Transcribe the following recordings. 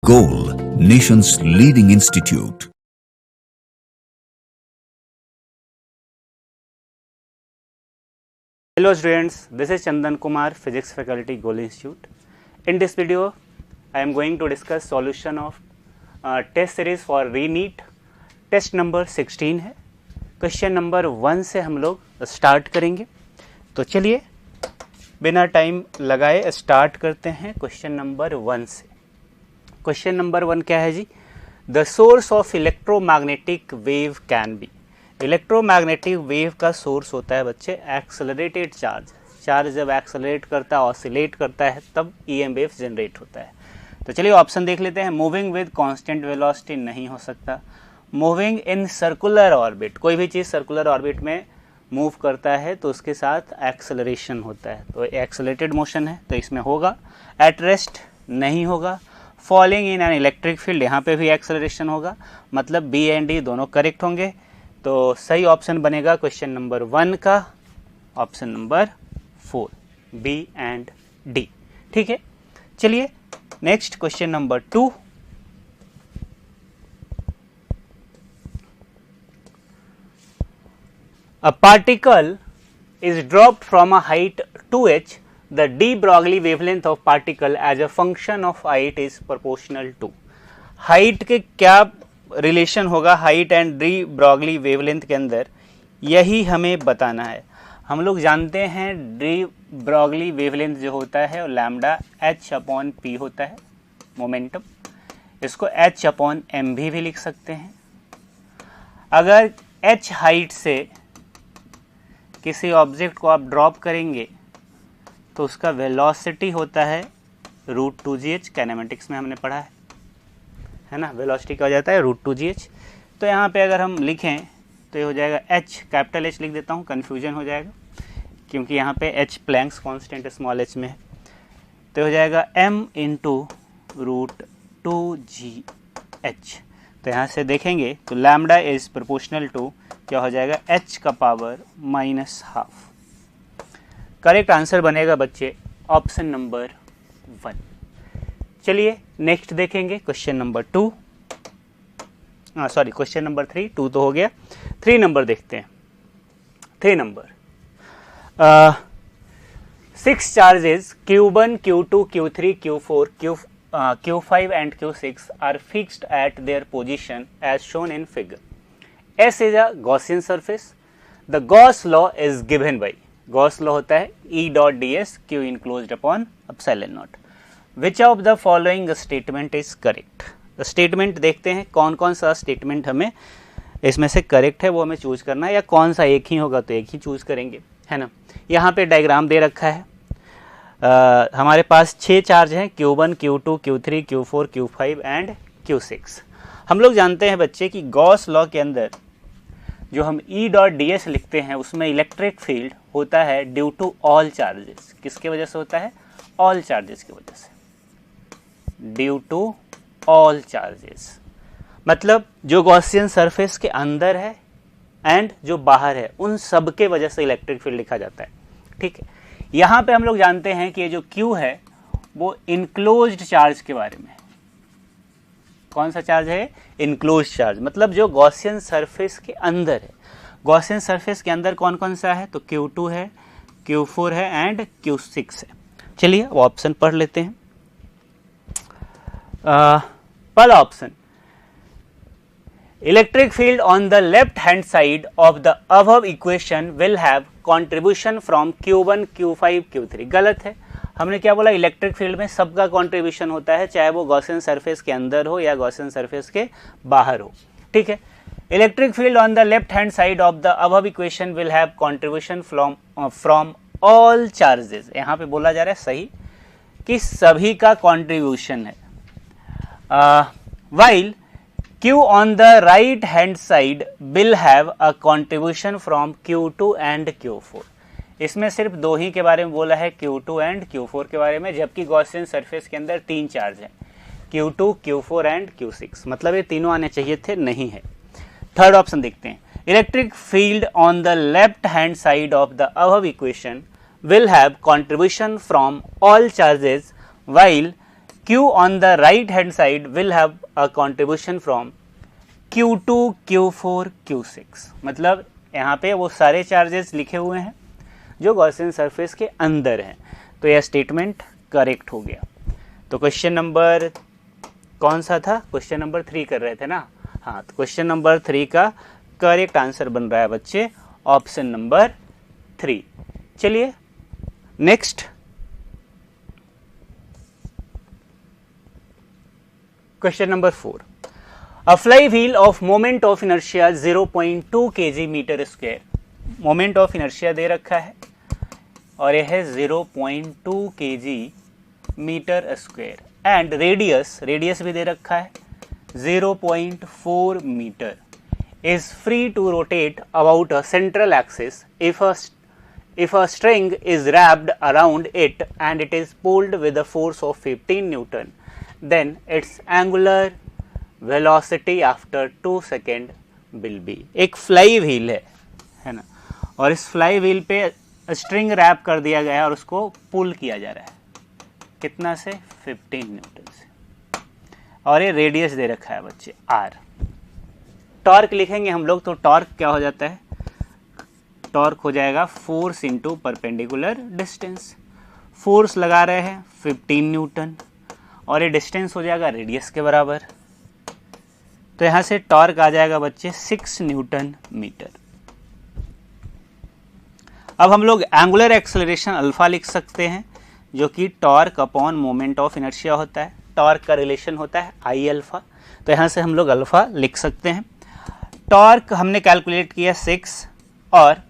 Goal, nation's leading institute. Hello students, this is Chandan Kumar, Physics Faculty, Goal Institute. In this video, I am going to discuss solution of test series for re-NEET. Test number 16 है. Question number 1 से हम लोग start करेंगे. तो चलिए बिना time लगाए start करते हैं क्वेश्चन नंबर 1 से. क्वेश्चन नंबर 1 क्या है जी? The source of electromagnetic wave can be. Electromagnetic wave का सोर्स होता है बच्चे एक्सेलरेटेड चार्ज. चार्ज जब एक्सेलरेट करता है, ऑसिलेट करता है, तब ईएम वेव जनरेट होता है. तो चलिए ऑप्शन देख लेते हैं. मूविंग विद कांस्टेंट वेलोसिटी नहीं हो सकता. मूविंग इन सर्कुलर ऑर्बिट, कोई भी चीज़ सर्कुलर ऑर्बिट में मूव करता है तो उसके साथ एक्सेलरेशन होता है, तो एक्सेलरेटेड मोशन है तो इसमें होगा. एट रेस्ट नहीं होगा. Falling in an electric field, यहाँ पे भी एक्सेलरेशन होगा. मतलब बी एंड डी दोनों करेक्ट होंगे. तो सही ऑप्शन बनेगा क्वेश्चन नंबर 1 का option number 4, B and D. ठीक है, चलिए next question number 2. A particle is dropped from a height 2h. The de Broglie wavelength of particle as a function of height is proportional to. Height के क्या relation होगा height and de Broglie wavelength के अंदर, यही हमें बताना है. हम लोग जानते हैं डी ब्रॉगली वेवलेंथ जो होता है वो लैम्डा एच अपॉन पी होता है मोमेंटम. इसको एच अपॉन एम भी लिख सकते हैं. अगर एच हाइट से किसी ऑब्जेक्ट को आप ड्रॉप करेंगे तो उसका वेलोसिटी होता है √2gh. काइनेमेटिक्स में हमने पढ़ा है ना, वेलोसिटी क्या हो जाता है √2gh. तो यहाँ पे अगर हम लिखें तो ये हो जाएगा h, कैपिटल H लिख देता हूँ, कन्फ्यूजन हो जाएगा क्योंकि यहाँ पे h Planck's constant small h में है. तो हो जाएगा m इंटू √2gh. तो यहाँ से देखेंगे तो लैम्डा इज प्रोपोर्शनल टू क्या हो जाएगा h का पावर -12. करेक्ट आंसर बनेगा बच्चे ऑप्शन नंबर 1. चलिए नेक्स्ट देखेंगे question number 2. Sorry question number 3. 2 तो हो गया, 3 नंबर देखते हैं. 3 number 6 charges Q1, Q2, Q3, Q4, Q5 and Q6 are fixed at their position as shown in figure. S is a Gaussian surface. The Gauss law is given by, Gauss law होता है E dot ds Q enclosed upon epsilon naught. Which of the following statement is correct? Statement देखते हैं कौन कौन सा statement हमें इसमें से करेक्ट है, वो हमें चूज करना है, या कौन सा एक ही होगा तो एक ही चूज करेंगे, है ना. यहाँ पे डायग्राम दे रखा है. हमारे पास 6 चार्ज हैं Q1, Q2, Q3, Q4, Q5 and Q6. हम लोग जानते हैं बच्चे कि गॉस लॉ के अंदर जो हम E डॉट डी एस लिखते हैं उसमें इलेक्ट्रिक फील्ड होता है ड्यू टू ऑल चार्जेस. किसके वजह से होता है? ऑल चार्जेस की वजह से. ड्यू टू ऑल चार्जेस मतलब जो गॉसियन सरफेस के अंदर है एंड जो बाहर है उन सब के वजह से इलेक्ट्रिक फील्ड लिखा जाता है. ठीक है, यहाँ पे हम लोग जानते हैं कि ये जो Q है वो इनक्लोज्ड चार्ज के बारे में. कौन सा चार्ज है? इनक्लोज्ड चार्ज, मतलब जो गॉसियन सरफेस के अंदर है. गॉसियन सरफेस के अंदर कौन कौन सा है? तो Q2 है, Q4 है एंड Q6 है. चलिए वो ऑप्शन पढ़ लेते हैं. पहला option, electric field on the left hand side of the above equation will have contribution from Q1, Q5, Q3. गलत है. हमने क्या बोला? इलेक्ट्रिक फील्ड में सबका कंट्रीब्यूशन होता है, चाहे वो गॉसियन सरफेस के अंदर हो या गॉसियन सरफेस के बाहर हो. ठीक है, electric field on the left hand side of the above equation will have contribution from all charges. यहाँ पे बोला जा रहा है सही कि सभी का कंट्रीब्यूशन है. while Q on the right hand side will have a contribution from Q2 and Q4. इसमें सिर्फ दो ही के बारे में बोला है, Q2 एंड Q4 के बारे में, जबकि गॉसियन सरफेस के अंदर 3 चार्ज हैं, Q2, Q4 एंड Q6. मतलब ये तीनों आने चाहिए थे, नहीं है. थर्ड ऑप्शन देखते हैं. Electric field on the left hand side of the above equation will have contribution from all charges while Q on the right hand side will have a contribution from Q2, Q4, Q6। मतलब यहाँ पे वो सारे charges लिखे हुए हैं जो Gaussian surface के अंदर हैं, तो यह स्टेटमेंट करेक्ट हो गया। तो क्वेश्चन नंबर कौन सा था? क्वेश्चन नंबर 3 कर रहे थे ना? हाँ, तो क्वेश्चन नंबर 3 का करेक्ट आंसर बन रहा है बच्चे ऑप्शन नंबर 3। चलिए next question number 4। A flywheel of moment of inertia 0.2 kg metre square. Moment of inertia दे रखा है और यह है 0.2 kg metre square and radius भी दे रखा है 0.4 metre, is free to rotate about a central axis if a string is wrapped around it and it is pulled with a force of 15 Newton, then its angular velocity after 2 seconds will be। एक fly wheel है ना, और इस fly wheel पे string rap कर दिया गया है और उसको पुल किया जा रहा है कितना से? 15 न्यूटन से, और ये रेडियस दे रखा है बच्चे r। टॉर्क लिखेंगे हम लोग, तो टॉर्क क्या हो जाता है? टॉर्क हो जाएगा force into perpendicular distance. Force लगा रहे हैं 15 न्यूटन और ये डिस्टेंस हो जाएगा रेडियस के बराबर, तो यहां से टॉर्क आ जाएगा बच्चे 6 न्यूटन मीटर। अब हम लोग एंगुलर एक्सेलरेशन अल्फा लिख सकते हैं जो कि torque upon moment of inertia होता है। टॉर्क का रिलेशन होता है आई अल्फा, तो यहां से हम लोग अल्फा लिख सकते हैं। टॉर्क हमने कैलकुलेट किया 6 और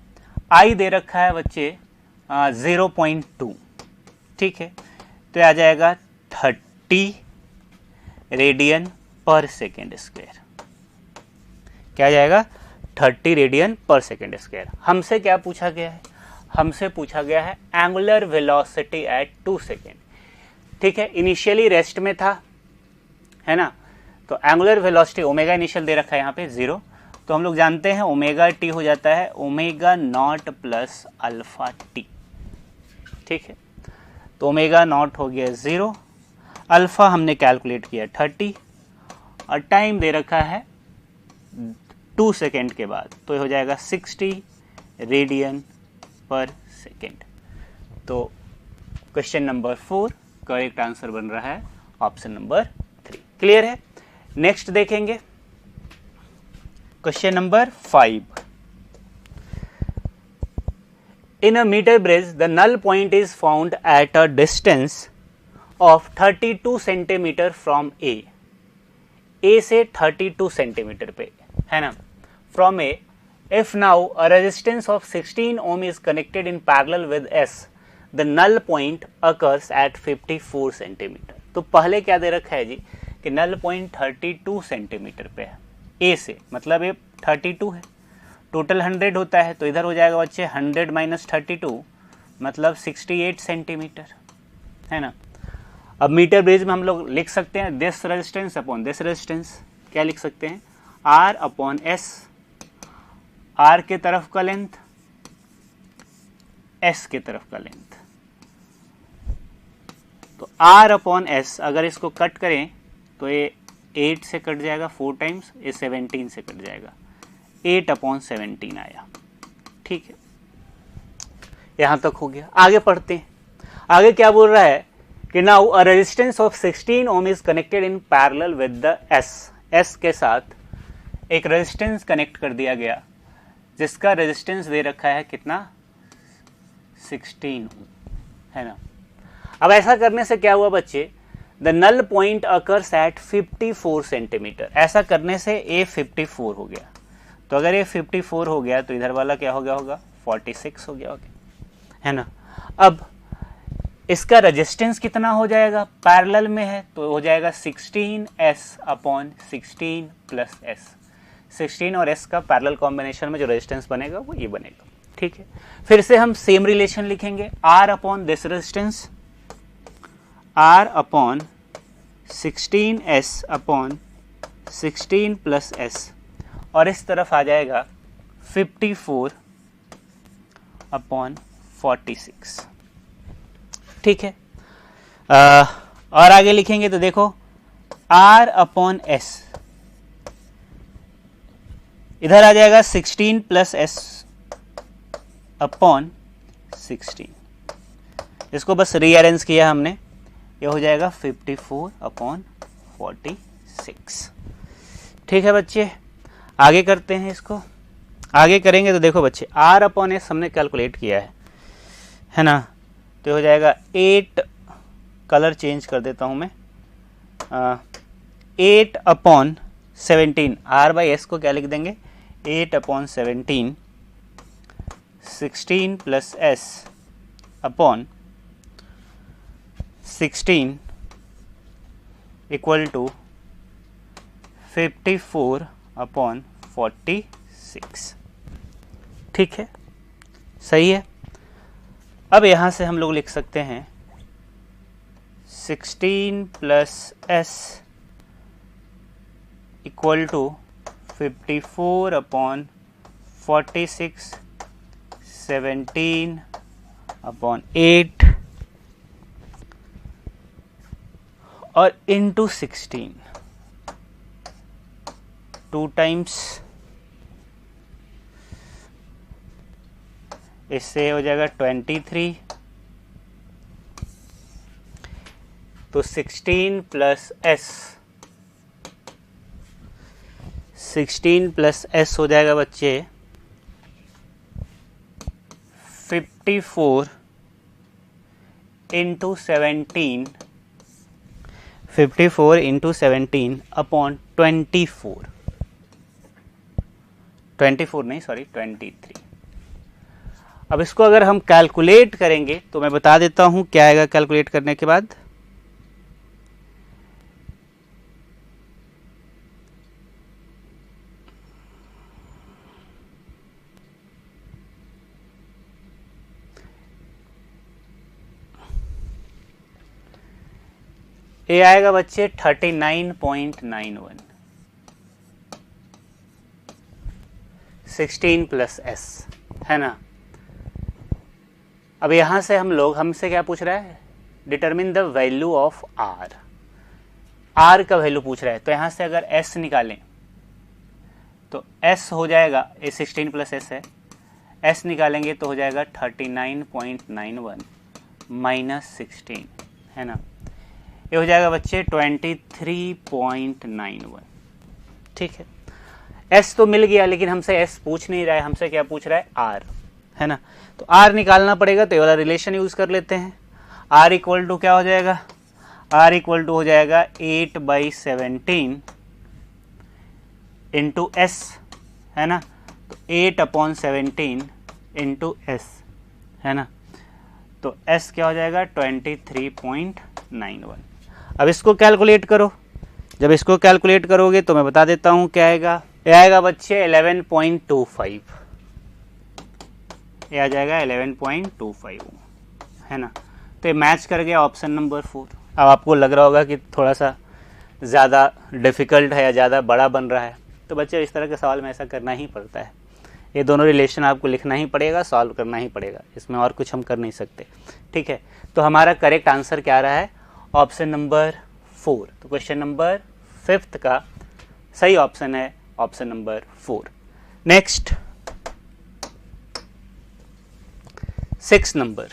आई दे रखा है बच्चे 0.2, ठीक है, तो आ जाएगा 30 रेडियन पर सेकेंड स्क्वायर। क्या आ जाएगा? 30 रेडियन पर सेकेंड स्क्वायर। हमसे क्या पूछा गया है? हमसे पूछा गया है एंगुलर वेलोसिटी एट 2 सेकेंड, ठीक है। इनिशियली रेस्ट में था, है ना, तो एंगुलर वेलोसिटी ओमेगा इनिशियल दे रखा है यहाँ पे 0, तो हम लोग जानते हैं ओमेगा टी हो जाता है omega naught plus alpha T, ठीक है। तो ओमेगा नॉट हो गया 0, अल्फा हमने कैलकुलेट किया 30 और टाइम दे रखा है 2 सेकेंड के बाद, तो ये हो जाएगा 60 रेडियन पर सेकेंड। तो क्वेश्चन नंबर 4 करेक्ट आंसर बन रहा है ऑप्शन नंबर 3। क्लियर है? नेक्स्ट देखेंगे question number 5। In a meter bridge, the null point is found at a distance of 32 centimetre from A। A से 32 सेंटीमीटर पे, है ना, from A। If now a resistance of 16 ohm is connected in parallel with S, the null point occurs at 54 centimetre. तो पहले क्या दे रखा है जी कि नल पॉइंट 32 सेंटीमीटर पे है ए से, मतलब ये 32 है, टोटल 100 होता है, तो इधर हो जाएगा बच्चे 100 माइनस 32 मतलब 68 सेंटीमीटर, है ना। अब मीटर ब्रिज में हम लोग लिख सकते हैं this resistance upon this resistance. क्या लिख सकते हैं? आर अपॉन एस, आर के तरफ का लेंथ, एस के तरफ का लेंथ। तो आर अपॉन एस अगर इसको कट करें तो ये 8 से कट जाएगा 4 टाइम्स, ये 17 से कट जाएगा, 8 अपॉन 17 आया, ठीक है। यहां तक हो गया। आगे पढ़ते हैं। आगे क्या बोल रहा है कि now a resistance of 16 ohm is connected in parallel with the S. S के साथ एक रेजिस्टेंस कनेक्ट कर दिया गया जिसका रेजिस्टेंस दे रखा है कितना? 16 ओम, है ना। अब ऐसा करने से क्या हुआ बच्चे? The null point occurs at 54 centimetre. ऐसा करने से ए 54 हो गया, तो अगर ये 54 हो गया तो इधर वाला क्या हो गया होगा? 46 हो गया होगा, है ना। अब इसका रेजिस्टेंस कितना हो जाएगा? पैरेलल में है तो हो जाएगा 16s अपॉन 16 प्लस s। 16 और s का पैरेलल कॉम्बिनेशन में जो रेजिस्टेंस बनेगा वो ये बनेगा, ठीक है। फिर से हम सेम रिलेशन लिखेंगे, r upon this resistance, r upon 16s upon 16 plus s, और इस तरफ आ जाएगा 54 अपॉन 46, ठीक है। और आगे लिखेंगे तो देखो R अपॉन S, इधर आ जाएगा 16 प्लस S अपॉन 16, इसको बस रीअरेंज किया हमने, ये हो जाएगा 54 अपॉन 46। ठीक है बच्चे, आगे करते हैं इसको। आगे करेंगे तो देखो बच्चे R अपॉन एस हमने कैलकुलेट किया है ना, तो हो जाएगा 8, कलर चेंज कर देता हूं मैं, 8 अपॉन 17, R बाई एस को क्या लिख देंगे 8 upon 17, 16 plus S upon 16 equal to 54 upon 46। ठीक है, सही है। अब यहां से हम लोग लिख सकते हैं 16 plus S equal to 54 upon 46, 17 upon 8 और इंटू 16, 2 टाइम्स, इससे हो जाएगा 23, तो 16 प्लस एस, 16 प्लस एस हो जाएगा बच्चे 54 इंटू 17, 54 इंटू 17 अपॉन 24, 24 नहीं सॉरी 23। अब इसको अगर हम कैलकुलेट करेंगे तो मैं बता देता हूं क्या आएगा कैलकुलेट करने के बाद। ये आएगा बच्चे 39.91, 16 प्लस एस, है ना। अब यहां से हम लोग, हमसे क्या पूछ रहा है, determine the value of R, R का वैल्यू पूछ रहा है। तो यहां से अगर एस निकालें तो एस हो जाएगा, ये 16 प्लस एस है, एस निकालेंगे तो हो जाएगा 39.91 माइनस 16, है ना, ये हो जाएगा बच्चे 23.91। ठीक है, एस तो मिल गया, लेकिन हमसे एस पूछ नहीं रहा है, हमसे क्या पूछ रहा है आर, है ना। तो आर निकालना पड़ेगा, तो ये वाला रिलेशन यूज कर लेते हैं। आर इक्वल टू क्या हो जाएगा, आर इक्वल टू हो जाएगा 8/17 इंटू एस, है ना, तो 8/17 इंटू एस, है ना, तो एस क्या हो जाएगा 23.91। अब इसको कैलकुलेट करो, जब इसको कैलकुलेट करोगे तो मैं बता देता हूं क्या आएगा, ये आएगा बच्चे 11.25, ये आ जाएगा 11.25, है ना। तो ये मैच कर गया ऑप्शन नंबर 4। अब आपको लग रहा होगा कि थोड़ा सा ज़्यादा डिफ़िकल्ट है या ज़्यादा बड़ा बन रहा है, तो बच्चे इस तरह के सवाल में ऐसा करना ही पड़ता है, ये दोनों रिलेशन आपको लिखना ही पड़ेगा, सॉल्व करना ही पड़ेगा, इसमें और कुछ हम कर नहीं सकते। ठीक है, तो हमारा करेक्ट आंसर क्या रहा है, ऑप्शन नंबर 4। तो क्वेश्चन नंबर 5 का सही ऑप्शन है option number 4। Next 6 number,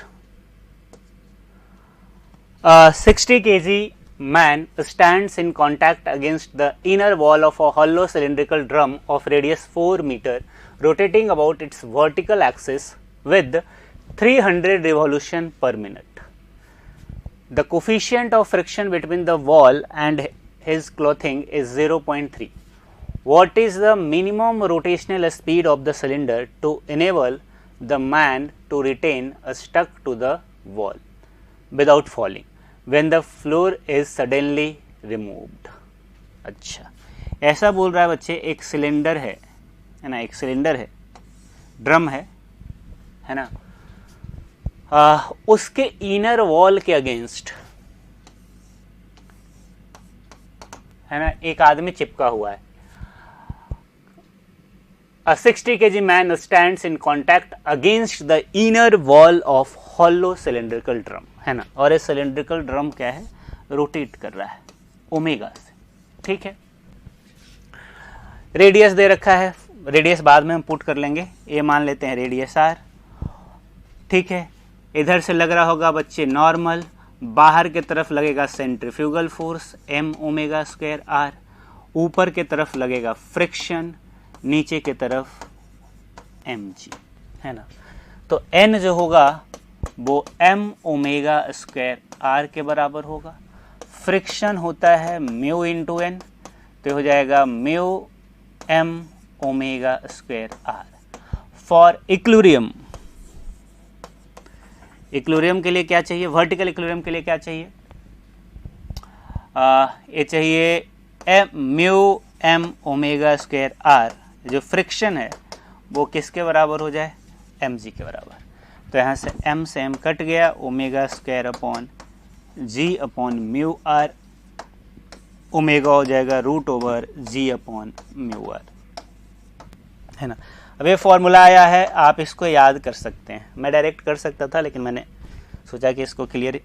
60 kg man stands in contact against the inner wall of a hollow cylindrical drum of radius 4 meter, rotating about its vertical axis with 300 revolution per minute. The coefficient of friction between the wall and his clothing is 0.3. What is the minimum rotational speed of the cylinder to enable the man to retain a stuck to the wall without falling when the floor is suddenly removed? अच्छा, ऐसा बोल रहा है बच्चे, एक cylinder है ना, एक सिलेंडर है, ड्रम है ना, उसके इनर वॉल के अगेंस्ट, है ना, एक आदमी चिपका हुआ है। A 60 kg man stands in contact against the inner wall of hollow cylindrical drum, है ना, और ये cylindrical drum क्या है, रोटेट कर रहा है ओमेगा से, ठीक है। रेडियस दे रखा है, रेडियस बाद में हम पुट कर लेंगे, ये मान लेते हैं रेडियस आर, ठीक है। इधर से लग रहा होगा बच्चे नॉर्मल, बाहर की तरफ लगेगा centrifugal force m omega square R, ऊपर की तरफ लगेगा फ्रिक्शन, नीचे की तरफ mg, है ना। तो n जो होगा वो m ओमेगा स्क्वायर आर के बराबर होगा। फ्रिक्शन होता है म्यू इंटू एन, तो हो जाएगा mu m omega square R. For equilibrium, equilibrium के लिए क्या चाहिए, वर्टिकल इक्विलिब्रियम के लिए क्या चाहिए, ये चाहिए mu m omega square R, जो फ्रिक्शन है वो किसके बराबर हो जाए, mg के बराबर। तो यहाँ से m कट गया, omega square upon g upon mu R, omega हो जाएगा root over g upon mu R, है ना। अब ये फॉर्मूला आया है, आप इसको याद कर सकते हैं। मैं डायरेक्ट कर सकता था लेकिन मैंने सोचा कि इसको क्लियर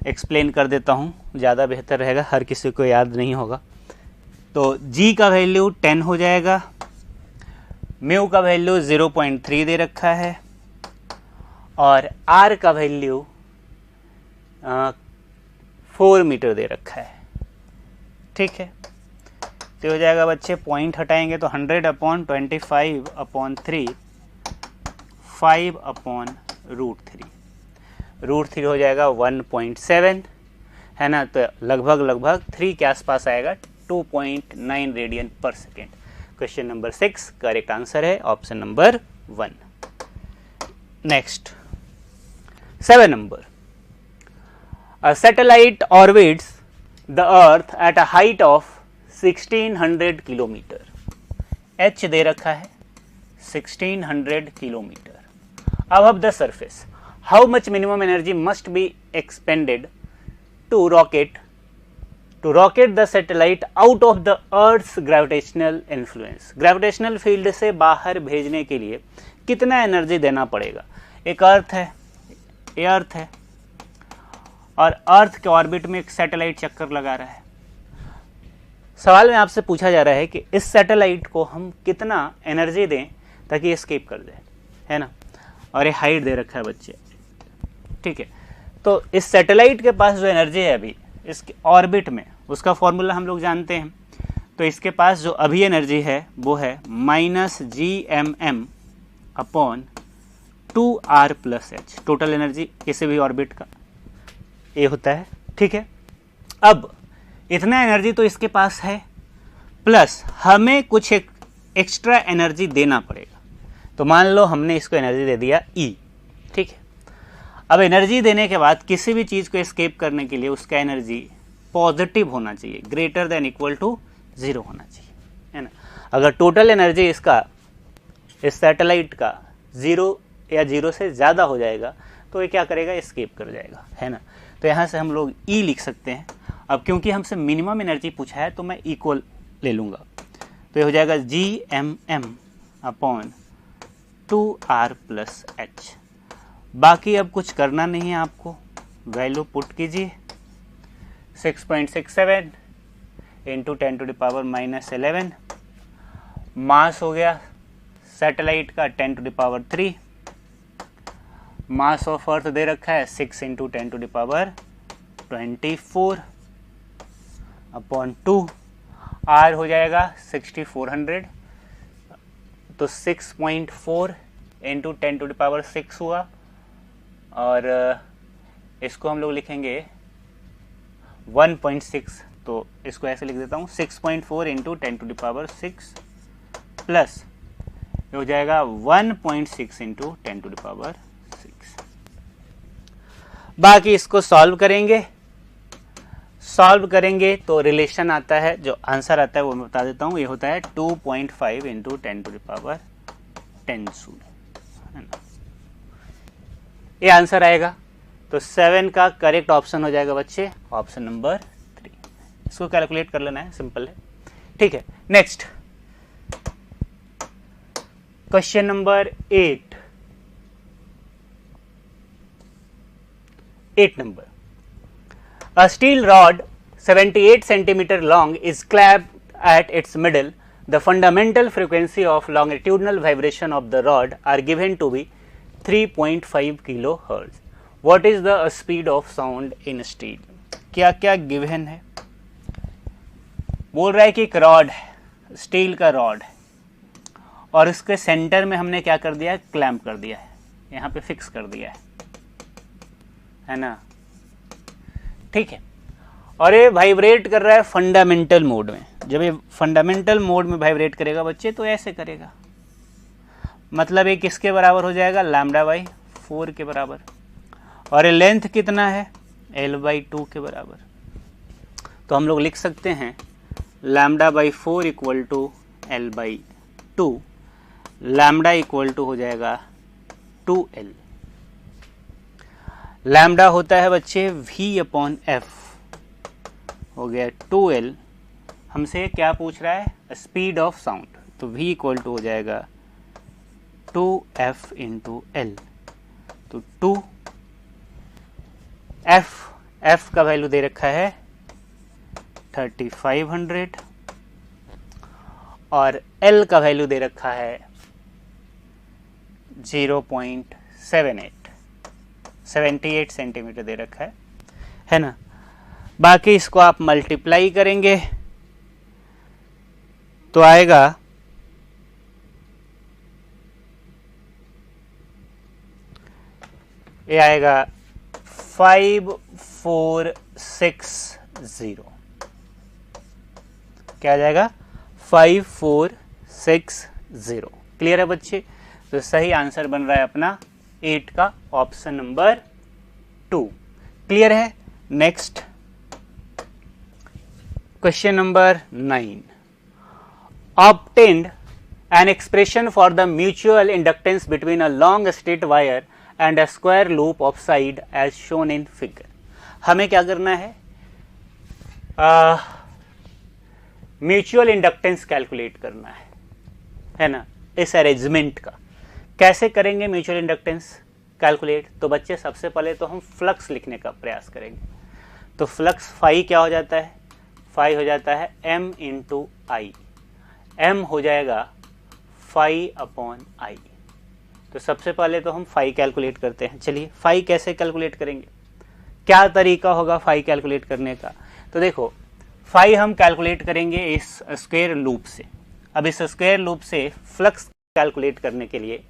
एक्सप्लेन कर देता हूँ, ज़्यादा बेहतर रहेगा, हर किसी को याद नहीं होगा। तो g का वैल्यू 10 हो जाएगा, म्यू का वैल्यू 0.3 दे रखा है और r का वैल्यू 4 मीटर दे रखा है, ठीक है। तो हो जाएगा बच्चे, पॉइंट हटाएंगे तो 100 अपॉन 25 अपॉन 3, 5 अपॉन रूट 3 हो जाएगा 1.7, है ना। तो लगभग 3 के आसपास आएगा, 2.9 radian per second. Question number 6 correct answer है option number 1। Next 7 number, a satellite orbits the earth at a height of 1600 kilometre, h दे रखा है 1600 kilometre. Above the surface how much minimum energy must be expended to rocket the satellite out of the earth's gravitational influence. Gravitational field से बाहर भेजने के लिए कितना energy देना पड़ेगा। एक अर्थ है, ये अर्थ है और अर्थ के ऑर्बिट में एक सैटेलाइट चक्कर लगा रहा है। सवाल में आपसे पूछा जा रहा है कि इस सैटेलाइट को हम कितना एनर्जी दें ताकि एस्केप कर दे, है ना। और ये हाइट दे रखा है बच्चे, ठीक है। तो इस सैटेलाइट के पास जो एनर्जी है अभी इसके ऑर्बिट में, उसका फॉर्मूला हम लोग जानते हैं। तो इसके पास जो अभी एनर्जी है वो है -gmm upon 2r+h, total energy किसी भी ऑर्बिट का ये होता है, ठीक है। अब इतना एनर्जी तो इसके पास है, प्लस हमें कुछ एक एक्स्ट्रा एनर्जी देना पड़ेगा। तो मान लो हमने इसको एनर्जी दे दिया E, ठीक है। अब एनर्जी देने के बाद किसी भी चीज़ को एस्केप करने के लिए उसका एनर्जी पॉजिटिव होना चाहिए, ग्रेटर देन इक्वल टू 0 होना चाहिए, है ना। अगर टोटल एनर्जी इसका, इस सैटेलाइट का 0 या 0 से ज़्यादा हो जाएगा तो ये क्या करेगा, एस्केप कर जाएगा, है ना। तो यहाँ से हम लोग E लिख सकते हैं। अब क्योंकि हमसे मिनिमम एनर्जी पूछा है तो मैं इक्वल ले लूँगा, तो ये हो जाएगा gmm अपॉन 2r+h। बाकी अब कुछ करना नहीं है आपको, वैल्यू पुट कीजिए, 6.67 इंटू 10⁻⁻11। मास हो गया सैटेलाइट का 10⁻3, मास ऑफ अर्थ दे रखा है 6 इंटू 10⁻24 अपॉन 2, आर हो जाएगा 6400, तो 6.4 इंटू 10⁻6 हुआ। और इसको हम लोग लिखेंगे 1.6, तो इसको ऐसे लिख देता हूँ 6.4 इंटू 10⁻6 प्लस ये हो जाएगा 1.6 इंटू 10⁻6। बाकी इसको सॉल्व करेंगे तो रिलेशन आता है, जो आंसर आता है वो मैं बता देता हूँ। ये होता है 2.5 इंटू 10⁻10 जूल, है ना। ये आंसर आएगा। तो 7 का करेक्ट ऑप्शन हो जाएगा बच्चे ऑप्शन नंबर 3। इसको कैलकुलेट कर लेना है, सिंपल है, ठीक है। Next question number 8 number, A steel rod 78 centimeter long is clamped at its middle. The fundamental frequency of longitudinal vibration of the rod are given to be 3.5 kilohertz. What is the speed of sound in steel? क्या क्या given है? बोल रहा है कि एक rod है, steel का रॉड है, और इसके सेंटर में हमने क्या कर दिया है? क्लैंप कर दिया है, यहाँ पे फिक्स कर दिया है ना? ठीक है। और ये वाइब्रेट कर रहा है फंडामेंटल मोड में। जब ये फंडामेंटल मोड में वाइब्रेट करेगा बच्चे तो ऐसे करेगा, मतलब ये किसके बराबर हो जाएगा? λ/4 के बराबर। और ये लेंथ कितना है? l/2 के बराबर। तो हम लोग लिख सकते हैं λ/4 equal to l/2, lambda equal to हो जाएगा 2l। लैम्डा होता है बच्चे v/f, हो गया 2l। हमसे क्या पूछ रहा है? स्पीड ऑफ साउंड, तो v इक्वल टू हो जाएगा 2f इंटू l। तो 2f का वैल्यू दे रखा है 3500 और l का वैल्यू दे रखा है 0.78 सेंटीमीटर दे रखा है ना? बाकी इसको आप मल्टीप्लाई करेंगे तो आएगा ये आएगा 5460। क्या आ जाएगा? 5460। क्लियर है बच्चे? तो सही आंसर बन रहा है अपना 8 का ऑप्शन नंबर 2। क्लियर है? Next question number 9। Obtained an expression for the mutual inductance between a long straight wire and a square loop of side as shown in figure। हमें क्या करना है? म्यूचुअल इंडक्टेंस कैलकुलेट करना है ना? इस arrangement का कैसे करेंगे म्यूचुअल इंडक्टेंस कैलकुलेट? तो बच्चे सबसे पहले तो हम फ्लक्स लिखने का प्रयास करेंगे। तो फ्लक्स फाई क्या हो जाता है? फाई हो जाता है m इंटू आई। m हो जाएगा फाई अपॉन आई। तो सबसे पहले तो हम फाई कैलकुलेट करते हैं। चलिए फाई कैसे कैलकुलेट करेंगे? क्या तरीका होगा फाई कैलकुलेट करने का? तो देखो फाई हम कैलकुलेट करेंगे इस स्क्वायर लूप से। अब इस स्क्वायर लूप से फ्लक्स कैलकुलेट करने के लिए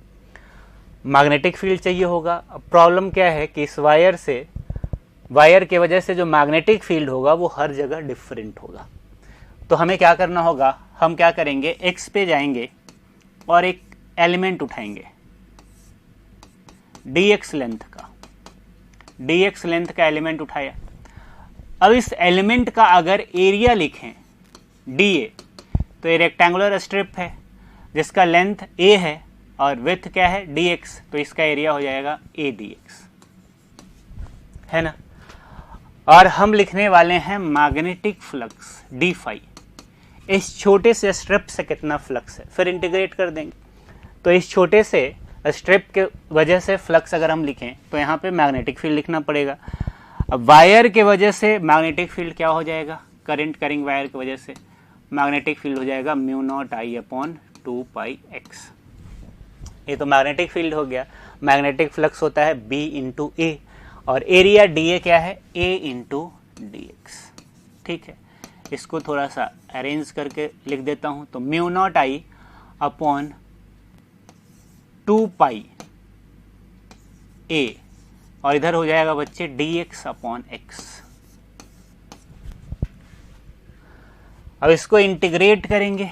मैग्नेटिक फील्ड चाहिए होगा। अब प्रॉब्लम क्या है कि इस वायर के वजह से जो मैग्नेटिक फील्ड होगा वो हर जगह डिफरेंट होगा। तो हमें क्या करना होगा? हम क्या करेंगे? x पे जाएंगे और एक एलिमेंट उठाएंगे dx लेंथ का एलिमेंट उठाया। अब इस एलिमेंट का अगर एरिया लिखें dA, तो ये रेक्टेंगुलर स्ट्रिप है जिसका लेंथ a है और विड्थ क्या है? dx, तो इसका एरिया हो जाएगा a dx, है ना? और हम लिखने वाले हैं मैग्नेटिक फ्लक्स d फाई। इस छोटे से स्ट्रिप से कितना फ्लक्स है फिर इंटीग्रेट कर देंगे। तो इस छोटे से स्ट्रिप के वजह से फ्लक्स अगर हम लिखें तो यहाँ पे मैग्नेटिक फील्ड लिखना पड़ेगा। अब वायर के वजह से मैग्नेटिक फील्ड क्या हो जाएगा? करंट करिंग वायर की वजह से मैग्नेटिक फील्ड हो जाएगा μ0I/2πx। ये तो मैग्नेटिक फील्ड हो गया। मैग्नेटिक फ्लक्स होता है B इंटू ए और एरिया dA क्या है? A into dx। ठीक है, इसको थोड़ा सा अरेंज करके लिख देता हूं। तो μ0I/2πa और इधर हो जाएगा बच्चे dx/x। अब इसको इंटीग्रेट करेंगे।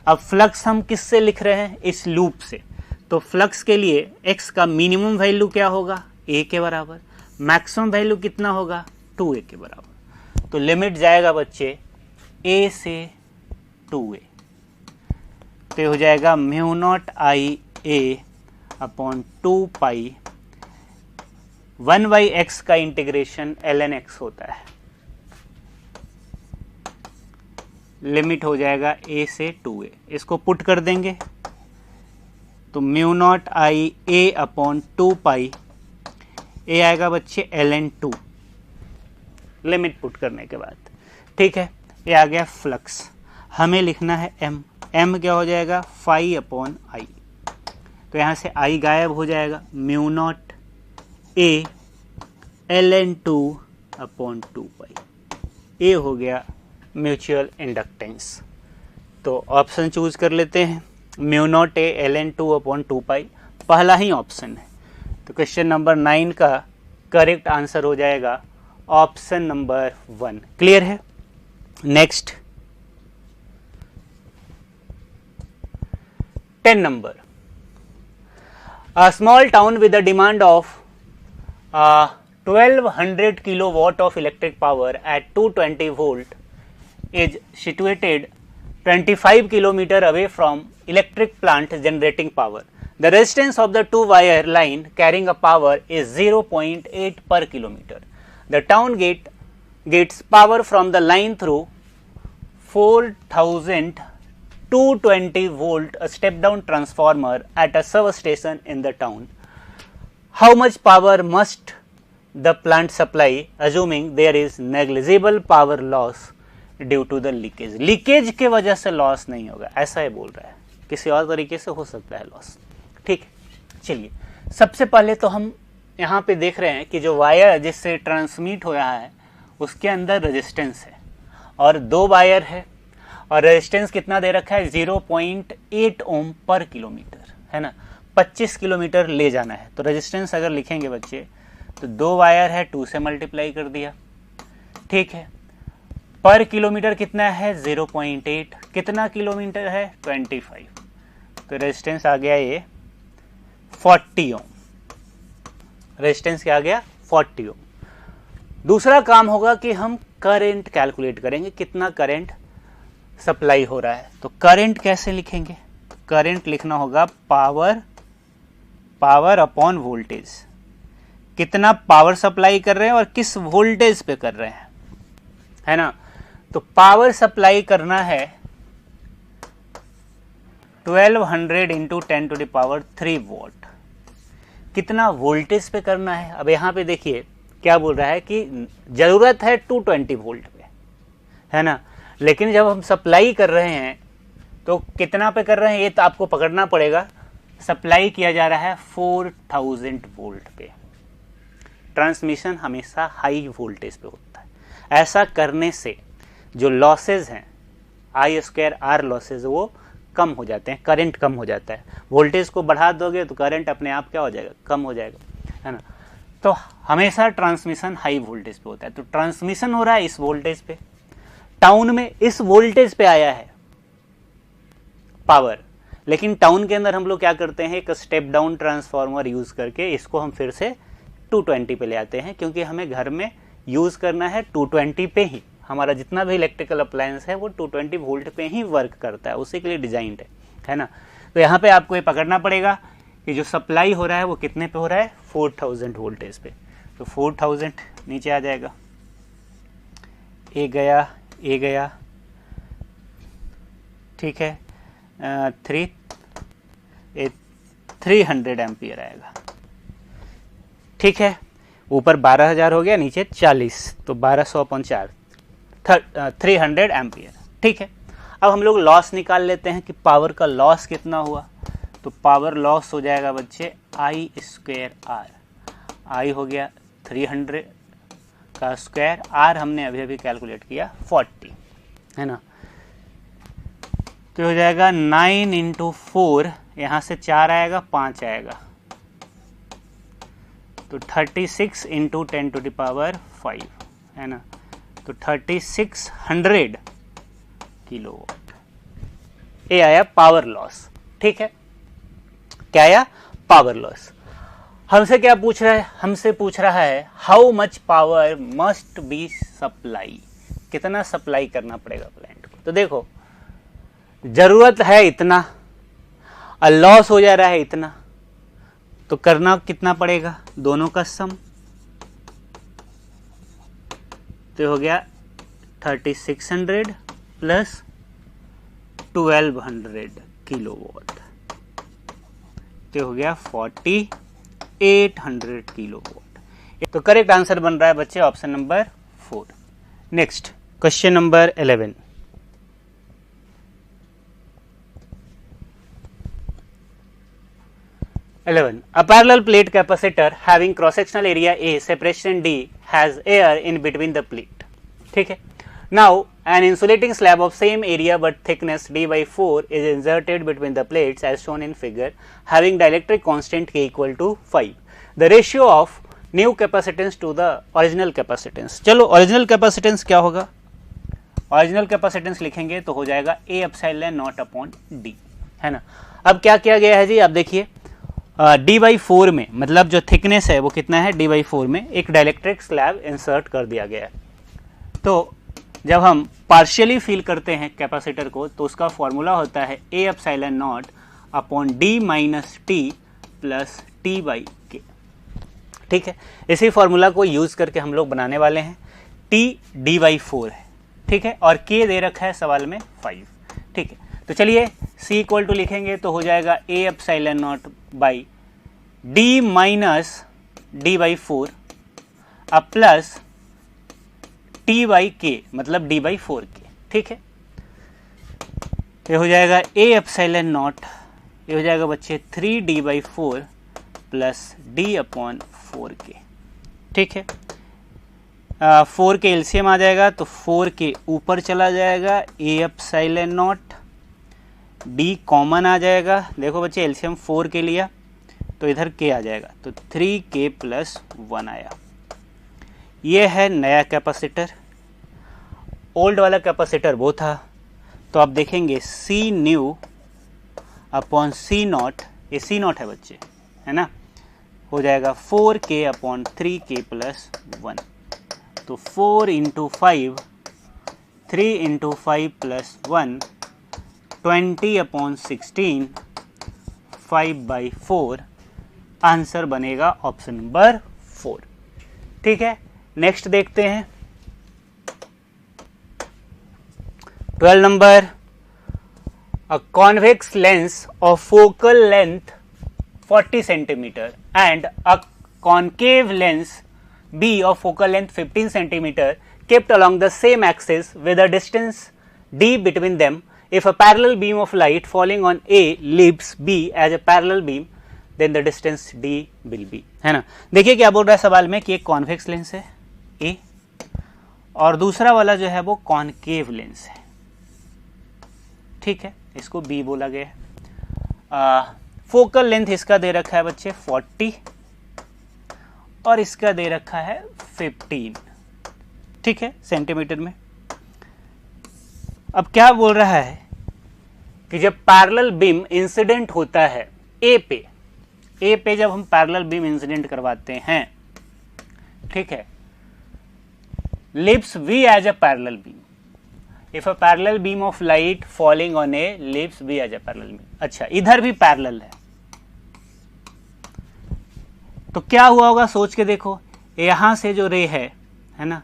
अब फ्लक्स हम किससे लिख रहे हैं? इस लूप से। तो फ्लक्स के लिए x का मिनिमम वैल्यू क्या होगा? a के बराबर। मैक्सिमम वैल्यू कितना होगा? 2a के बराबर। तो लिमिट जाएगा बच्चे a से 2a, तो हो जाएगा μ0IA/2π 1/x का इंटीग्रेशन ln x होता है। लिमिट हो जाएगा a से 2a। इसको पुट कर देंगे तो μ0IA/2π a आएगा बच्चे ln 2। लिमिट पुट करने के बाद, ठीक है। ये आ गया फ्लक्स, हमें लिखना है m, m क्या हो जाएगा phi अपॉन आई, तो यहाँ से I गायब हो जाएगा, mu naught A ln2 upon 2 पाई, ये हो गया म्यूचुअल इंडक्टेंस। तो ऑप्शन चूज कर लेते हैं, mu naught A ln2 upon 2 पाई पहला ही ऑप्शन है। तो क्वेश्चन नंबर 9 का करेक्ट आंसर हो जाएगा ऑप्शन नंबर 1। क्लियर है। Next 10 number, a small town with a demand of 1200 kilowatt of electric power at 220 volt is situated 25 kilometer away from electric plant generating power. The resistance of the two wire line carrying a power is 0.8 per kilometer. The town gets power from the line through 4220 volt a step down transformer at a substation in the town. How much power must the plant supply assuming there is negligible power loss due to the leakage? Leakage के वजह से loss नहीं होगा, ऐसा ही बोल रहा है, किसी और तरीके से हो सकता है लॉस, ठीक है। चलिए सबसे पहले तो हम यहाँ पे देख रहे हैं कि जो वायर जिससे ट्रांसमिट हो रहा है उसके अंदर रेजिस्टेंस है और 2 वायर है और रेजिस्टेंस कितना दे रखा है 0.8 ओम पर किलोमीटर, है ना। 25 किलोमीटर ले जाना है तो रेजिस्टेंस अगर लिखेंगे बच्चे तो 2 वायर है 2 से मल्टीप्लाई कर दिया, ठीक है। पर किलोमीटर कितना है 0.8, कितना किलोमीटर है 25, तो रेजिस्टेंस आ गया ये 40 ओम, रेजिस्टेंस क्या आ गया 40 ओम। दूसरा काम होगा कि हम करंट कैलकुलेट करेंगे, कितना करंट सप्लाई हो रहा है। तो करंट कैसे लिखेंगे, करंट लिखना होगा पावर अपॉन वोल्टेज, कितना पावर सप्लाई कर रहे हैं और किस वोल्टेज पे कर रहे हैं, है ना। तो पावर सप्लाई करना है 1200 into 10 to the power 3 volt, कितना वोल्टेज पे करना है। अब यहाँ पे देखिए क्या बोल रहा है कि जरूरत है 220 वोल्ट पे, है ना, लेकिन जब हम सप्लाई कर रहे हैं तो कितना पे कर रहे हैं ये तो आपको पकड़ना पड़ेगा। सप्लाई किया जा रहा है 4000 वोल्ट पे, ट्रांसमिशन हमेशा हाई वोल्टेज पे होता है। ऐसा करने से जो लॉसेज हैं I2R लॉसेज वो कम हो जाते हैं, करंट कम हो जाता है। वोल्टेज को बढ़ा दोगे तो करंट अपने आप क्या हो जाएगा, कम हो जाएगा, है ना। तो हमेशा ट्रांसमिशन हाई वोल्टेज पे होता है, तो ट्रांसमिशन हो रहा है इस वोल्टेज पे, टाउन में इस वोल्टेज पे आया है पावर, लेकिन टाउन के अंदर हम लोग क्या करते हैं एक स्टेप डाउन ट्रांसफार्मर यूज करके इसको हम फिर से 220 पे ले आते हैं, क्योंकि हमें घर में यूज करना है 220 पे ही। हमारा जितना भी इलेक्ट्रिकल अप्लायंस है वो 220 वोल्ट पे ही वर्क करता है, उसी के लिए डिजाइंड है ना। तो यहाँ पे आपको ये पकड़ना पड़ेगा कि जो सप्लाई हो रहा है वो कितने पे हो रहा है 4000 वोल्टेज पे। तो 4000 नीचे आ जाएगा, ए गया, ठीक है, 300 एम्पियर आएगा, ठीक है। ऊपर 12000 हो गया, नीचे 40, तो 1200 अपॉन 4 300 एम्पियर, ठीक है। अब हम लोग लॉस निकाल लेते हैं कि पावर का लॉस कितना हुआ। तो पावर लॉस हो जाएगा बच्चे I2R, I हो गया 300 का स्क्वायर, R हमने अभी अभी कैलकुलेट किया 40, है ना। तो हो जाएगा 9 इंटू 4, यहाँ से 4 आएगा 5 आएगा, तो 36 इंटू 10 टू द पावर 5, है ना। तो 3600 किलोवाट, ये आया पावर लॉस, ठीक है। क्या आया पावर लॉस। हमसे क्या पूछ रहा है, हमसे पूछ रहा है how much power must be supply, कितना सप्लाई करना पड़ेगा प्लांट को। तो देखो जरूरत है इतना और लॉस हो जा रहा है इतना, तो करना कितना पड़ेगा, दोनों का सम, तो हो गया 3600 प्लस 1200 किलोवाट, तो हो गया 4800 किलोवाट। तो करेक्ट आंसर बन रहा है बच्चे option number 4। Next question number 11. A parallel plate capacitor having cross-sectional area A, separation D has air in between the plate. ठीक है. Now an insulating slab of same area but thickness D by 4 is inserted between the plates as shown in figure, having dielectric constant K equal to 5. The ratio of new capacitance to the original capacitance. चलो original capacitance क्या होगा? Original capacitance लिखेंगे तो हो जाएगा A epsilon naught upon D, है ना. अब क्या किया गया है जी, आप देखिए डी बाई 4 में, मतलब जो थिकनेस है वो कितना है, डी बाई 4 में एक डाइलेक्ट्रिक स्लैब इंसर्ट कर दिया गया है. तो जब हम पार्शियली फिल करते हैं कैपेसिटर को तो उसका फॉर्मूला होता है ए epsilon not upon D minus T plus T by के. ठीक है, इसी फॉर्मूला को यूज करके हम लोग बनाने वाले हैं. टी डी बाई 4 है, ठीक है, और के दे रखा है सवाल में 5. ठीक है, तो चलिए C इक्वल टू लिखेंगे तो हो जाएगा A epsilon not by D minus D by 4 अब प्लस टी बाई के, मतलब डी बाई 4 के. ठीक है, ये हो जाएगा ए एप्सिलॉन नॉट, ये हो जाएगा बच्चे 3 D by 4 plus D upon 4 के. ठीक है, 4 के एलसीएम आ जाएगा तो 4 के ऊपर चला जाएगा, A epsilon naught, D common आ जाएगा. देखो बच्चे एलसीएम 4 के लिया तो इधर के आ जाएगा तो 3k प्लस 1 आया. ये है नया कैपेसिटर. ओल्ड वाला कैपेसिटर वो था, तो आप देखेंगे सी न्यू अपॉन सी नॉट, ये सी नॉट है बच्चे, है ना, हो जाएगा 4k अपॉन 3k प्लस 1. तो 4 into 5, 3 into 5 plus 1, 20 upon 16, 5 by 4. Answer बनेगा ऑप्शन नंबर 4. ठीक है, नेक्स्ट देखते हैं 12 number. A convex lens of focal length 40 centimetre and a concave lens B of focal length 15 centimeter kept along the same axis with a distance D between them. If a parallel beam of light falling on A leaves B as a parallel beam, then the distance D will be, है ना. देखिए क्या बोल रहा है सवाल में कि एक कॉन्वेक्स लेंस है A और दूसरा वाला जो है वो कॉनकेव लेंस है. ठीक है, इसको B बोला गया है. फोकल लेंथ इसका दे रखा है बच्चे 40 और इसका दे रखा है 15. ठीक है, सेंटीमीटर में. अब क्या बोल रहा है कि जब पैरेलल बीम इंसिडेंट होता है ए पे जब हम पैरेलल बीम इंसिडेंट करवाते हैं, ठीक है, leaves we edge a parallel beam. If a parallel beam of light falling on a leaves we edge a parallel beam. अच्छा, इधर भी पैरेलल है तो क्या हुआ होगा, सोच के देखो. यहां से जो रे है ना,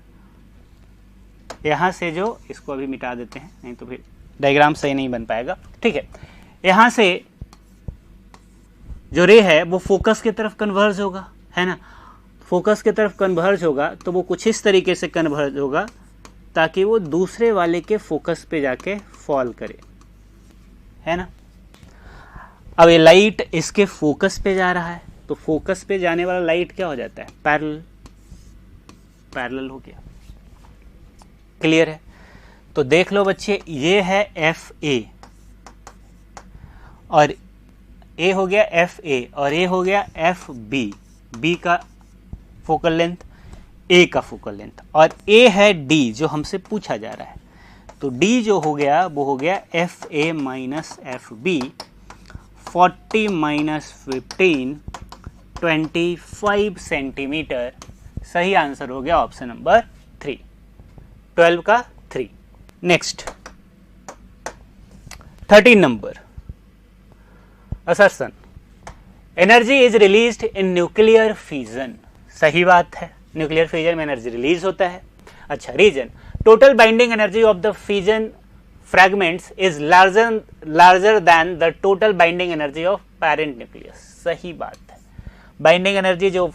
यहां से जो, इसको अभी मिटा देते हैं नहीं तो फिर डायग्राम सही नहीं बन पाएगा. ठीक है, यहां से जो रे है वो फोकस की तरफ कन्वर्ज होगा, है ना. फोकस की तरफ कन्वर्ज होगा तो वो कुछ इस तरीके से कन्वर्ज होगा ताकि वो दूसरे वाले के फोकस पे जाके फॉल करे, है ना. अब ये लाइट इसके फोकस पे जा रहा है तो फोकस पे जाने वाला लाइट क्या हो जाता है, पैरेलल हो गया. क्लियर है. तो देख लो बच्चे, ये है एफ ए और ए हो गया एफ ए और ए हो गया एफ बी. बी का फोकल लेंथ, ए का फोकल लेंथ, और ए है डी जो हमसे पूछा जा रहा है. तो डी जो हो गया वो हो गया F A minus F B. 40 minus 15, 25 centimetre. सही आंसर हो गया ऑप्शन नंबर 3, 12 का 3. Next 13 number. Assertion, energy is released in nuclear fusion. सही बात है, न्यूक्लियर फ्यूजन में एनर्जी रिलीज होता है. अच्छा, reason, total binding energy of the fusion fragments is larger than the total binding energy of parent nucleus. सही बात है, बाइंडिंग एनर्जी जो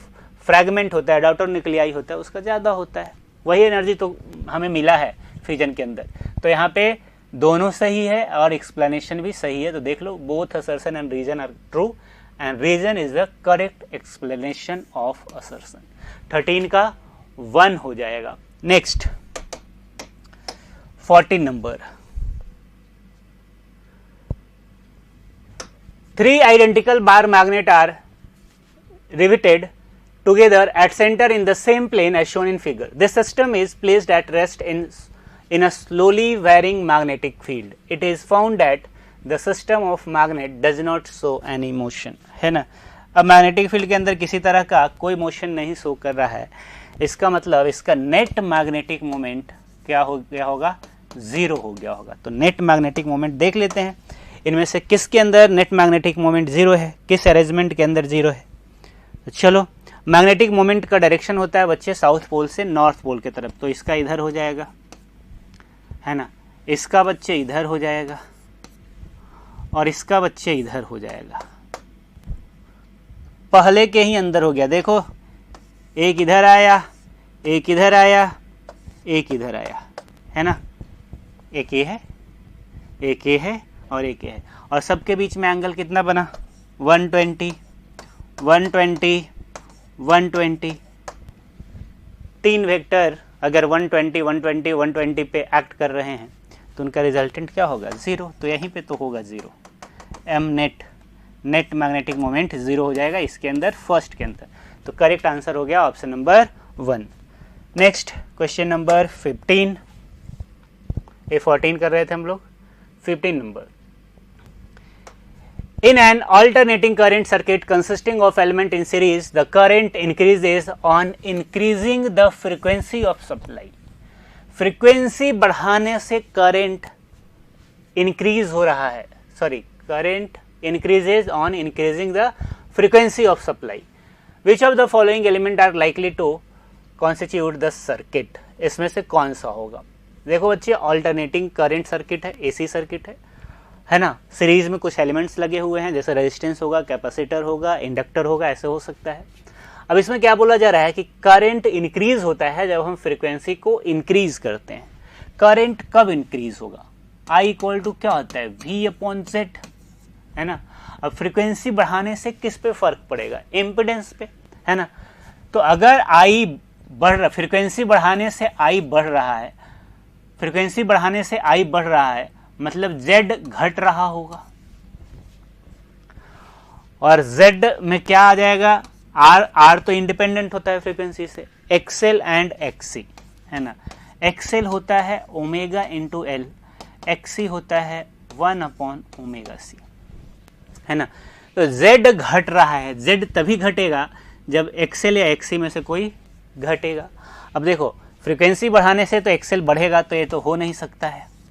फ्रैगमेंट होता है, डॉटर न्यूक्लियाई होता है, उसका ज्यादा होता वही एनर्जी तो हमें मिला है फ्यूजन के अंदर। तो यहाँ पे दोनों सही है और एक्सप्लेनेशन भी सही है। तो देख लो, both assertion and reason are true and reason is the correct explanation of assertion. 13 का 1 हो जाएगा। Next 14 number, 3 identical bar magnet are riveted together at center in the same plane as shown in figure. This system is placed at rest in a slowly varying magnetic field. It is found that the system of magnet does not show any motion, है ना। अब magnetic field के अंदर किसी तरह का कोई motion नहीं शो कर रहा है, इसका मतलब इसका नेट मैग्नेटिक मोमेंट क्या हो गया होगा, 0 हो गया होगा। तो नेट मैग्नेटिक मोमेंट देख लेते हैं, इनमें से किसके अंदर नेट मैग्नेटिक मोमेंट 0 है, किस अरेंजमेंट के अंदर 0 है। तो चलो, मैग्नेटिक मोमेंट का डायरेक्शन होता है बच्चे साउथ पोल से नॉर्थ पोल की तरफ, तो इसका इधर हो जाएगा, है ना, इसका बच्चे इधर हो जाएगा और इसका बच्चे इधर हो जाएगा। पहले के ही अंदर हो गया, देखो एक इधर आया, एक इधर आया, एक इधर आया, है ना, एक ये है, एक ये है और एक ये है, और सबके बीच में एंगल कितना बना, 120, 120, 120। 3 वेक्टर अगर 120, 120, 120 पे एक्ट कर रहे हैं तो उनका रिजल्टेंट क्या होगा, 0। तो यहीं पे तो होगा 0। M net, net magnetic moment 0 हो जाएगा इसके अंदर, फर्स्ट के अंदर। तो करेक्ट आंसर हो गया option number 1। Next question number 15, ये 14 कर रहे थे हम लोग। 15 number, in an alternating current circuit consisting of element in series, the current increases on increasing the frequency of supply. Frequency बढ़ाने से करंट इंक्रीज हो रहा है, sorry, current increases on increasing the frequency of supply. Which of the following element are likely to constitute the circuit? इसमें से कौन सा होगा। देखो बच्चे, ऑल्टरनेटिंग करंट सर्किट है, एसी सर्किट है ना, सीरीज में कुछ एलिमेंट्स लगे हुए हैं, जैसे रेजिस्टेंस होगा, कैपेसिटर होगा, इंडक्टर होगा, ऐसे हो सकता है। अब इसमें क्या बोला जा रहा है कि करंट इंक्रीज होता है जब हम फ्रीक्वेंसी को इंक्रीज करते हैं। करंट कब इंक्रीज होगा, आई इक्वल टू क्या होता है, V/Z, है ना। अब फ्रीक्वेंसी बढ़ाने से किस पे फर्क पड़ेगा, इम्पिडेंस पे, है ना। तो अगर आई बढ़ रहा, फ्रीक्वेंसी बढ़ाने से आई बढ़ रहा है, फ्रीक्वेंसी बढ़ाने से आई बढ़ रहा है, मतलब Z घट रहा होगा, और Z में क्या आ जाएगा, R तो इंडिपेंडेंट होता है फ्रीक्वेंसी से, XL एंड XC, है ना। XL होता है ओमेगा इंटू L, XC होता है 1/ωc, है ना। तो Z घट रहा है, Z तभी घटेगा जब XL या XC में से कोई घटेगा। अब देखो, फ्रीक्वेंसी बढ़ाने से तो XL बढ़ेगा, तो ये तो हो नहीं सकता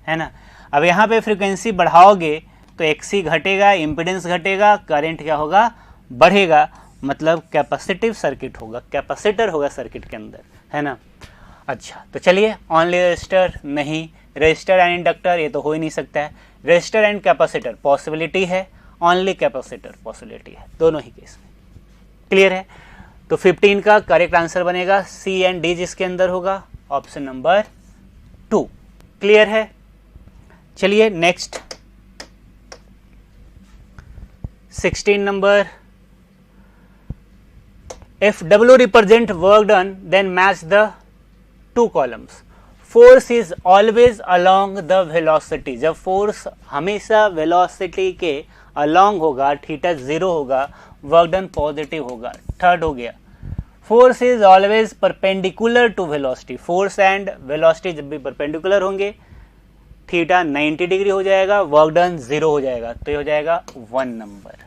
है ना। अब यहाँ पे फ्रीक्वेंसी बढ़ाओगे तो XC घटेगा, इम्पिडेंस घटेगा, करंट क्या होगा, बढ़ेगा, मतलब कैपेसिटिव सर्किट होगा, कैपेसिटर होगा सर्किट के अंदर, है ना। अच्छा, तो चलिए, ओनली रेजिस्टर नहीं, रेजिस्टर एंड इंडक्टर ये तो हो ही नहीं सकता है, रेजिस्टर एंड कैपेसिटर पॉसिबिलिटी है, ओनली कैपेसिटर पॉसिबिलिटी है, दोनों ही केस में। क्लियर है। तो 15 का करेक्ट आंसर बनेगा C एंड D, जिसके अंदर होगा ऑप्शन नंबर 2। क्लियर है। चलिए next 16 number, if W represent work done then match the 2 columns. Force is always along the velocity. जब फोर्स हमेशा वेलोसिटी के along होगा, थीटा 0 होगा, वर्क डन पॉजिटिव होगा। थर्ड हो गया, force is always perpendicular to velocity. Force and velocity जब भी परपेंडिकुलर होंगे, थीटा 90 डिग्री हो जाएगा, वर्क डन 0 हो जाएगा, तो ये हो जाएगा 1 number.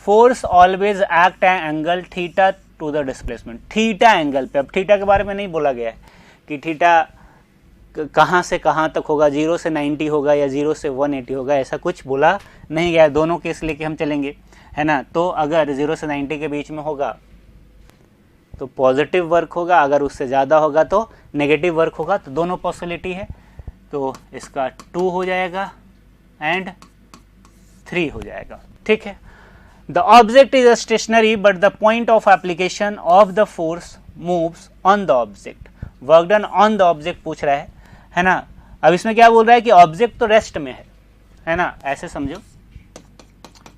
Force always act angle theta to the displacement, theta angle पे। अब थीटा के बारे में नहीं बोला गया है कि थीटा कहाँ से कहाँ तक होगा, 0 से 90 होगा या 0 से 180 होगा, ऐसा कुछ बोला नहीं गया। दोनों केस लेके हम चलेंगे, है ना। तो अगर 0 से 90 के बीच में होगा तो पॉजिटिव वर्क होगा, अगर उससे ज़्यादा होगा तो नेगेटिव वर्क होगा, तो दोनों पॉसिबिलिटी है। तो इसका 2 हो जाएगा एंड 3 हो जाएगा, ठीक है। The object is stationary but the point of application of the force moves on the object. Work done on the object पूछ रहा है ना। अब इसमें क्या बोल रहा है कि ऑब्जेक्ट तो रेस्ट में है ना, ऐसे समझो।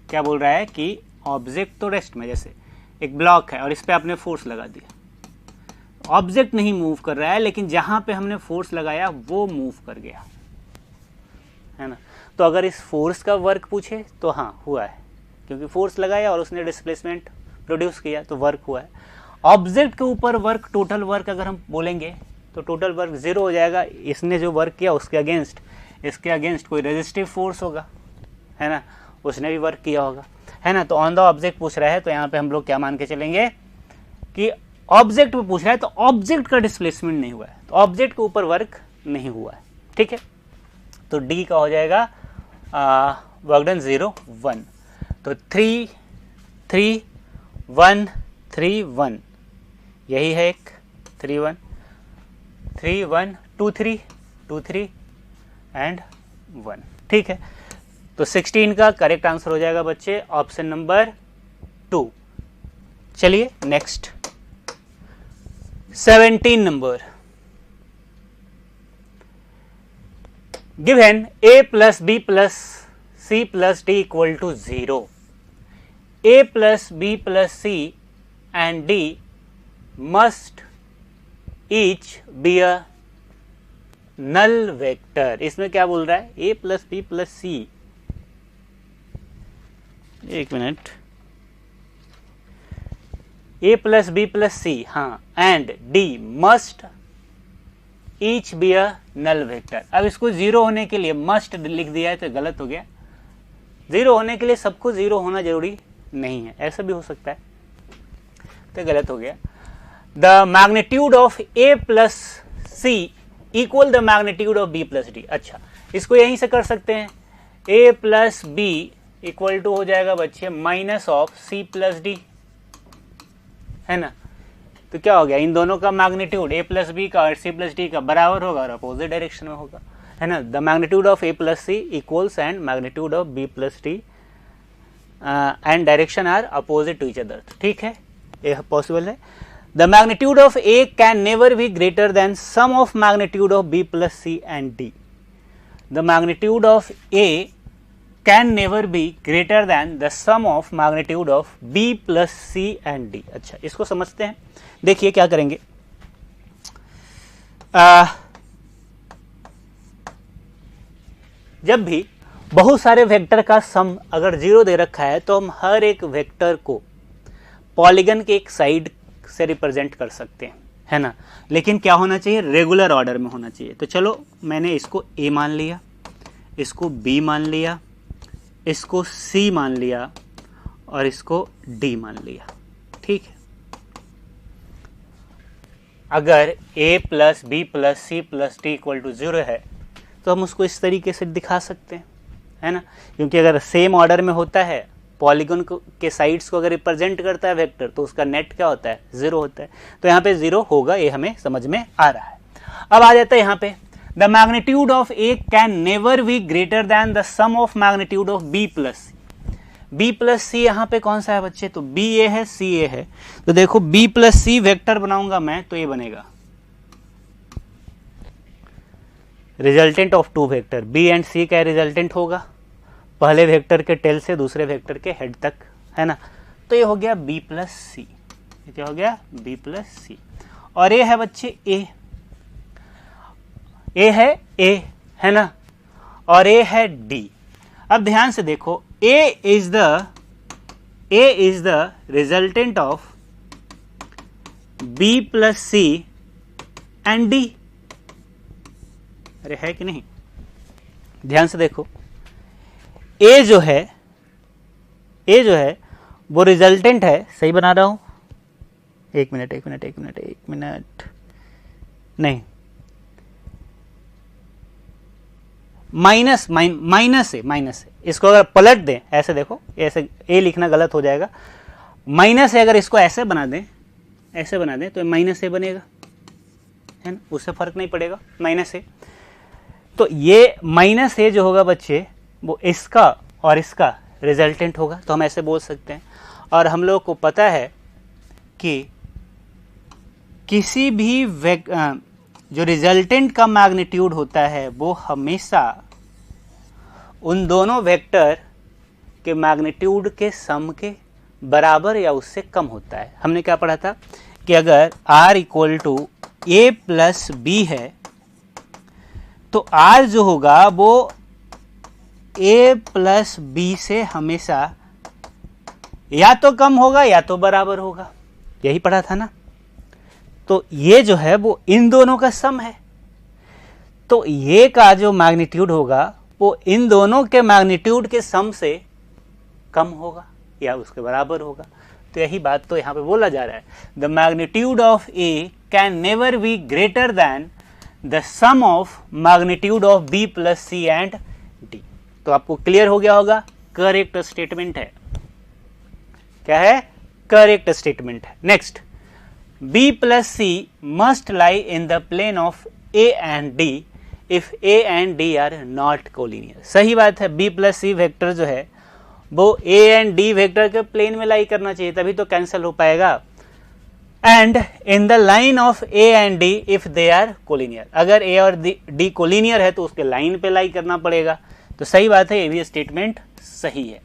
क्या बोल रहा है कि ऑब्जेक्ट तो रेस्ट में, जैसे एक ब्लॉक है और इस पे आपने फोर्स लगा दिया, ऑब्जेक्ट नहीं मूव कर रहा है, लेकिन जहां पे हमने फोर्स लगाया वो मूव कर गया, है ना। तो अगर इस फोर्स का वर्क पूछे तो हाँ हुआ है, क्योंकि फोर्स लगाया और उसने डिस्प्लेसमेंट प्रोड्यूस किया तो वर्क हुआ है। ऑब्जेक्ट के ऊपर वर्क, टोटल वर्क अगर हम बोलेंगे तो टोटल वर्क 0 हो जाएगा। इसने जो वर्क किया उसके अगेंस्ट, इसके अगेंस्ट कोई रेजिस्टिव फोर्स होगा, है ना, उसने भी वर्क किया होगा, है ना। तो ऑन द ऑब्जेक्ट पूछ रहा है तो यहाँ पे हम लोग क्या मान के चलेंगे कि ऑब्जेक्ट पे पूछ रहा है तो ऑब्जेक्ट का डिस्प्लेसमेंट नहीं हुआ है, तो ऑब्जेक्ट के ऊपर वर्क नहीं हुआ है, ठीक है। तो डी का हो जाएगा वर्क डन 0 1। तो 3 3 1 3 1, यही है एक 3 1 3 1 2 3 2 3 एंड 1, ठीक है। तो 16 का करेक्ट आंसर हो जाएगा बच्चे ऑप्शन नंबर 2। चलिए next 17 number. Given a plus b plus c plus d equal to 0, a plus b plus c and d must each be a null vector। इसमें क्या बोल रहा है, a plus b plus c, एक minute, a plus b plus c, हाँ, and d must each be a null vector। अब इसको 0 होने के लिए must लिख दिया है तो गलत हो गया। 0 होने के लिए सबको 0 होना जरूरी नहीं है, ऐसा भी हो सकता है, तो गलत हो गया। The magnitude of a plus c equal the magnitude of b plus d। अच्छा, इसको यहीं से कर सकते हैं, a plus b equal to हो जाएगा बच्चे minus of c plus d, है ना। तो क्या हो गया, इन दोनों का मैग्नीट्यूड a प्लस बी का और c प्लस डी का बराबर होगा और अपोजिट डायरेक्शन में होगा, है ना। The magnitude of a plus C equals and magnitude of b plus D and direction are opposite to each other, ठीक है, ये पॉसिबल है। The magnitude of a can never be greater than sum of magnitude of b plus C and d। The magnitude of a can never be greater than the sum of magnitude of b plus C and d। अच्छा, इसको समझते हैं। देखिए क्या करेंगे, जब भी बहुत सारे वेक्टर का सम अगर 0 दे रखा है तो हम हर एक वेक्टर को पॉलीगन के एक साइड से रिप्रेजेंट कर सकते हैं, है ना। लेकिन क्या होना चाहिए, रेगुलर ऑर्डर में होना चाहिए। तो चलो मैंने इसको a मान लिया, इसको b मान लिया, इसको c मान लिया और इसको d मान लिया, ठीक है। अगर a plus B plus C plus D equal to 0 है तो हम उसको इस तरीके से दिखा सकते हैं, है ना, क्योंकि अगर सेम ऑर्डर में होता है, पॉलीगन के साइड्स को अगर रिप्रेजेंट करता है वेक्टर, तो उसका नेट क्या होता है, 0 होता है। तो यहाँ पे 0 होगा, ये हमें समझ में आ रहा है। अब आ जाता है यहाँ पे, the magnitude of a can never be greater than the sum of magnitude of b plus C. b plus C यहाँ पे कौन सा है बच्चे, तो b a है, c a है। तो देखो b प्लस सी वेक्टर बनाऊंगा मैं तो ये बनेगा resultant of two vector, b and c का रिजल्टेंट होगा पहले वेक्टर के टेल से दूसरे वेक्टर के हेड तक, है ना। तो ये हो गया b प्लस सी, क्या हो गया b प्लस सी। और ये है बच्चे a है ना, और a है d। अब ध्यान से देखो, a is the resultant of b plus C and d। अरे है कि नहीं, ध्यान से देखो, a जो है वो रिजल्टेंट है, सही बना रहा हूं, एक मिनट, नहीं, माइनस है। इसको अगर पलट दें, ऐसे देखो, ऐसे a लिखना गलत हो जाएगा, माइनस है, अगर इसको ऐसे बना दें तो माइनस a बनेगा, है ना, उससे फर्क नहीं पड़ेगा, माइनस a। तो ये माइनस a जो होगा बच्चे, वो इसका और इसका रिजल्टेंट होगा, तो हम ऐसे बोल सकते हैं। और हम लोग को पता है कि किसी भी जो रिजल्टेंट का मैग्नीट्यूड होता है वो हमेशा उन दोनों वेक्टर के मैग्नीट्यूड के सम के बराबर या उससे कम होता है। हमने क्या पढ़ा था कि अगर r equal to a plus B है तो r जो होगा वो a प्लस बी से हमेशा या तो कम होगा या तो बराबर होगा, यही पढ़ा था ना। तो ये जो है वो इन दोनों का सम है, तो ये का जो मैग्नीट्यूड होगा वो इन दोनों के मैग्नीट्यूड के सम से कम होगा या उसके बराबर होगा। तो यही बात तो यहाँ पे बोला जा रहा है, the magnitude of A can never be greater than the sum of magnitude of B plus C and D. तो आपको क्लियर हो गया होगा, करेक्ट स्टेटमेंट है। क्या है? करेक्ट स्टेटमेंट है। Next, B plus C must lie in the plane of A and D if A and D are not collinear. सही बात है, बी प्लस सी वेक्टर जो है वो ए एंड डी वेक्टर के प्लेन में lie करना चाहिए, तभी तो कैंसिल हो पाएगा। And in the line of A and D if they are collinear, अगर ए और डी कोलिनियर है तो उसके लाइन पे लाई करना पड़ेगा। तो सही बात है, ये भी स्टेटमेंट सही है।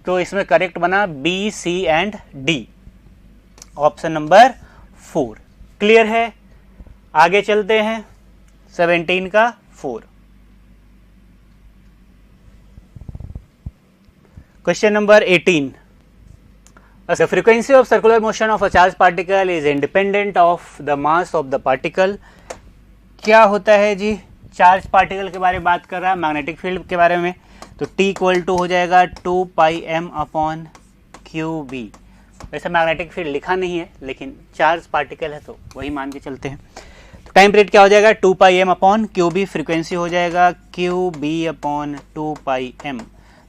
तो इसमें करेक्ट बना B C and D, option number 4। Clear है? आगे चलते हैं 17 का 4। Question number 18, the frequency of circular motion of a charged particle is independent of the mass of the particle। क्या होता है जी? चार्ज पार्टिकल के बारे में बात कर रहा है, मैग्नेटिक फील्ड के बारे में। तो T इक्वल टू हो जाएगा 2 pi m upon Q B. वैसे मैग्नेटिक फील्ड लिखा नहीं है, लेकिन चार्ज पार्टिकल है तो वही मान के चलते हैं। तो टाइम पीरियड क्या हो जाएगा? 2 pi m upon Q B. Frequency हो जाएगा Q B upon 2 pi m।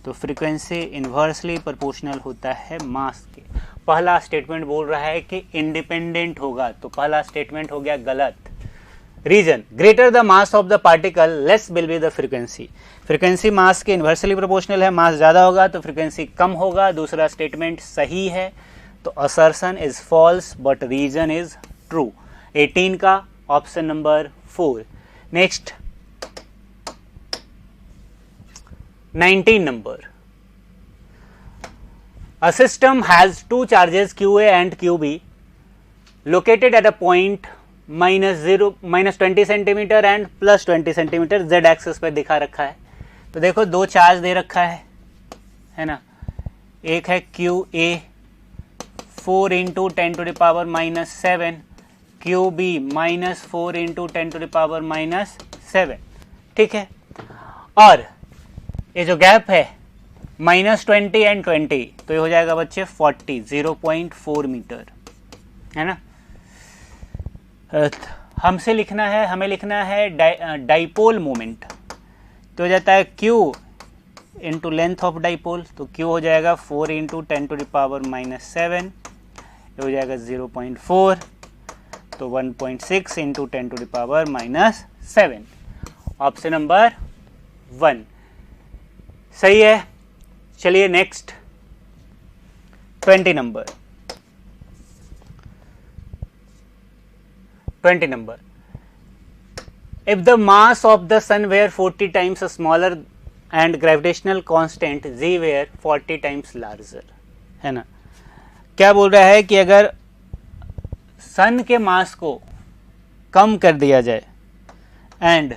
तो फ्रीक्वेंसी इन्वर्सली प्रोपोर्शनल होता है मास के। पहला स्टेटमेंट बोल रहा है कि इंडिपेंडेंट होगा, तो पहला स्टेटमेंट हो गया गलत। Reason, greater the mass of the particle less will be the frequency. Frequency mass के इन्वर्सली प्रोपोर्शनल है, मास ज्यादा होगा तो फ्रीक्वेंसी कम होगा। दूसरा स्टेटमेंट सही है, तो assertion is false but reason is true. 18 का option number 4। Next 19 number, a system has two charges QA and QB located at a point minus 20 centimeter and plus 20 centimeter z axis पर दिखा रखा है। तो देखो दो चार्ज दे रखा है ना, एक है QA 4 into 10 to the power minus 7, QB minus 4 into 10 to the power minus 7, ठीक है। और ये जो गैप है -20 एंड 20, तो ये हो जाएगा बच्चे 40, 0.4 मीटर, है ना। हमें लिखना है डाइपोल मोमेंट, तो हो जाता है Q into length of dipole. तो Q हो जाएगा 4 into 10 to the power minus 7, ये हो जाएगा 0.4, तो 1.6 into 10 to the power minus 7। Option number 1 सही है। चलिए नेक्स्ट 20 नंबर। 20 number, if the mass of the sun were 40 times smaller and gravitational constant G were 40 times larger, है ना। क्या बोल रहा है कि अगर सन के मास को कम कर दिया जाए एंड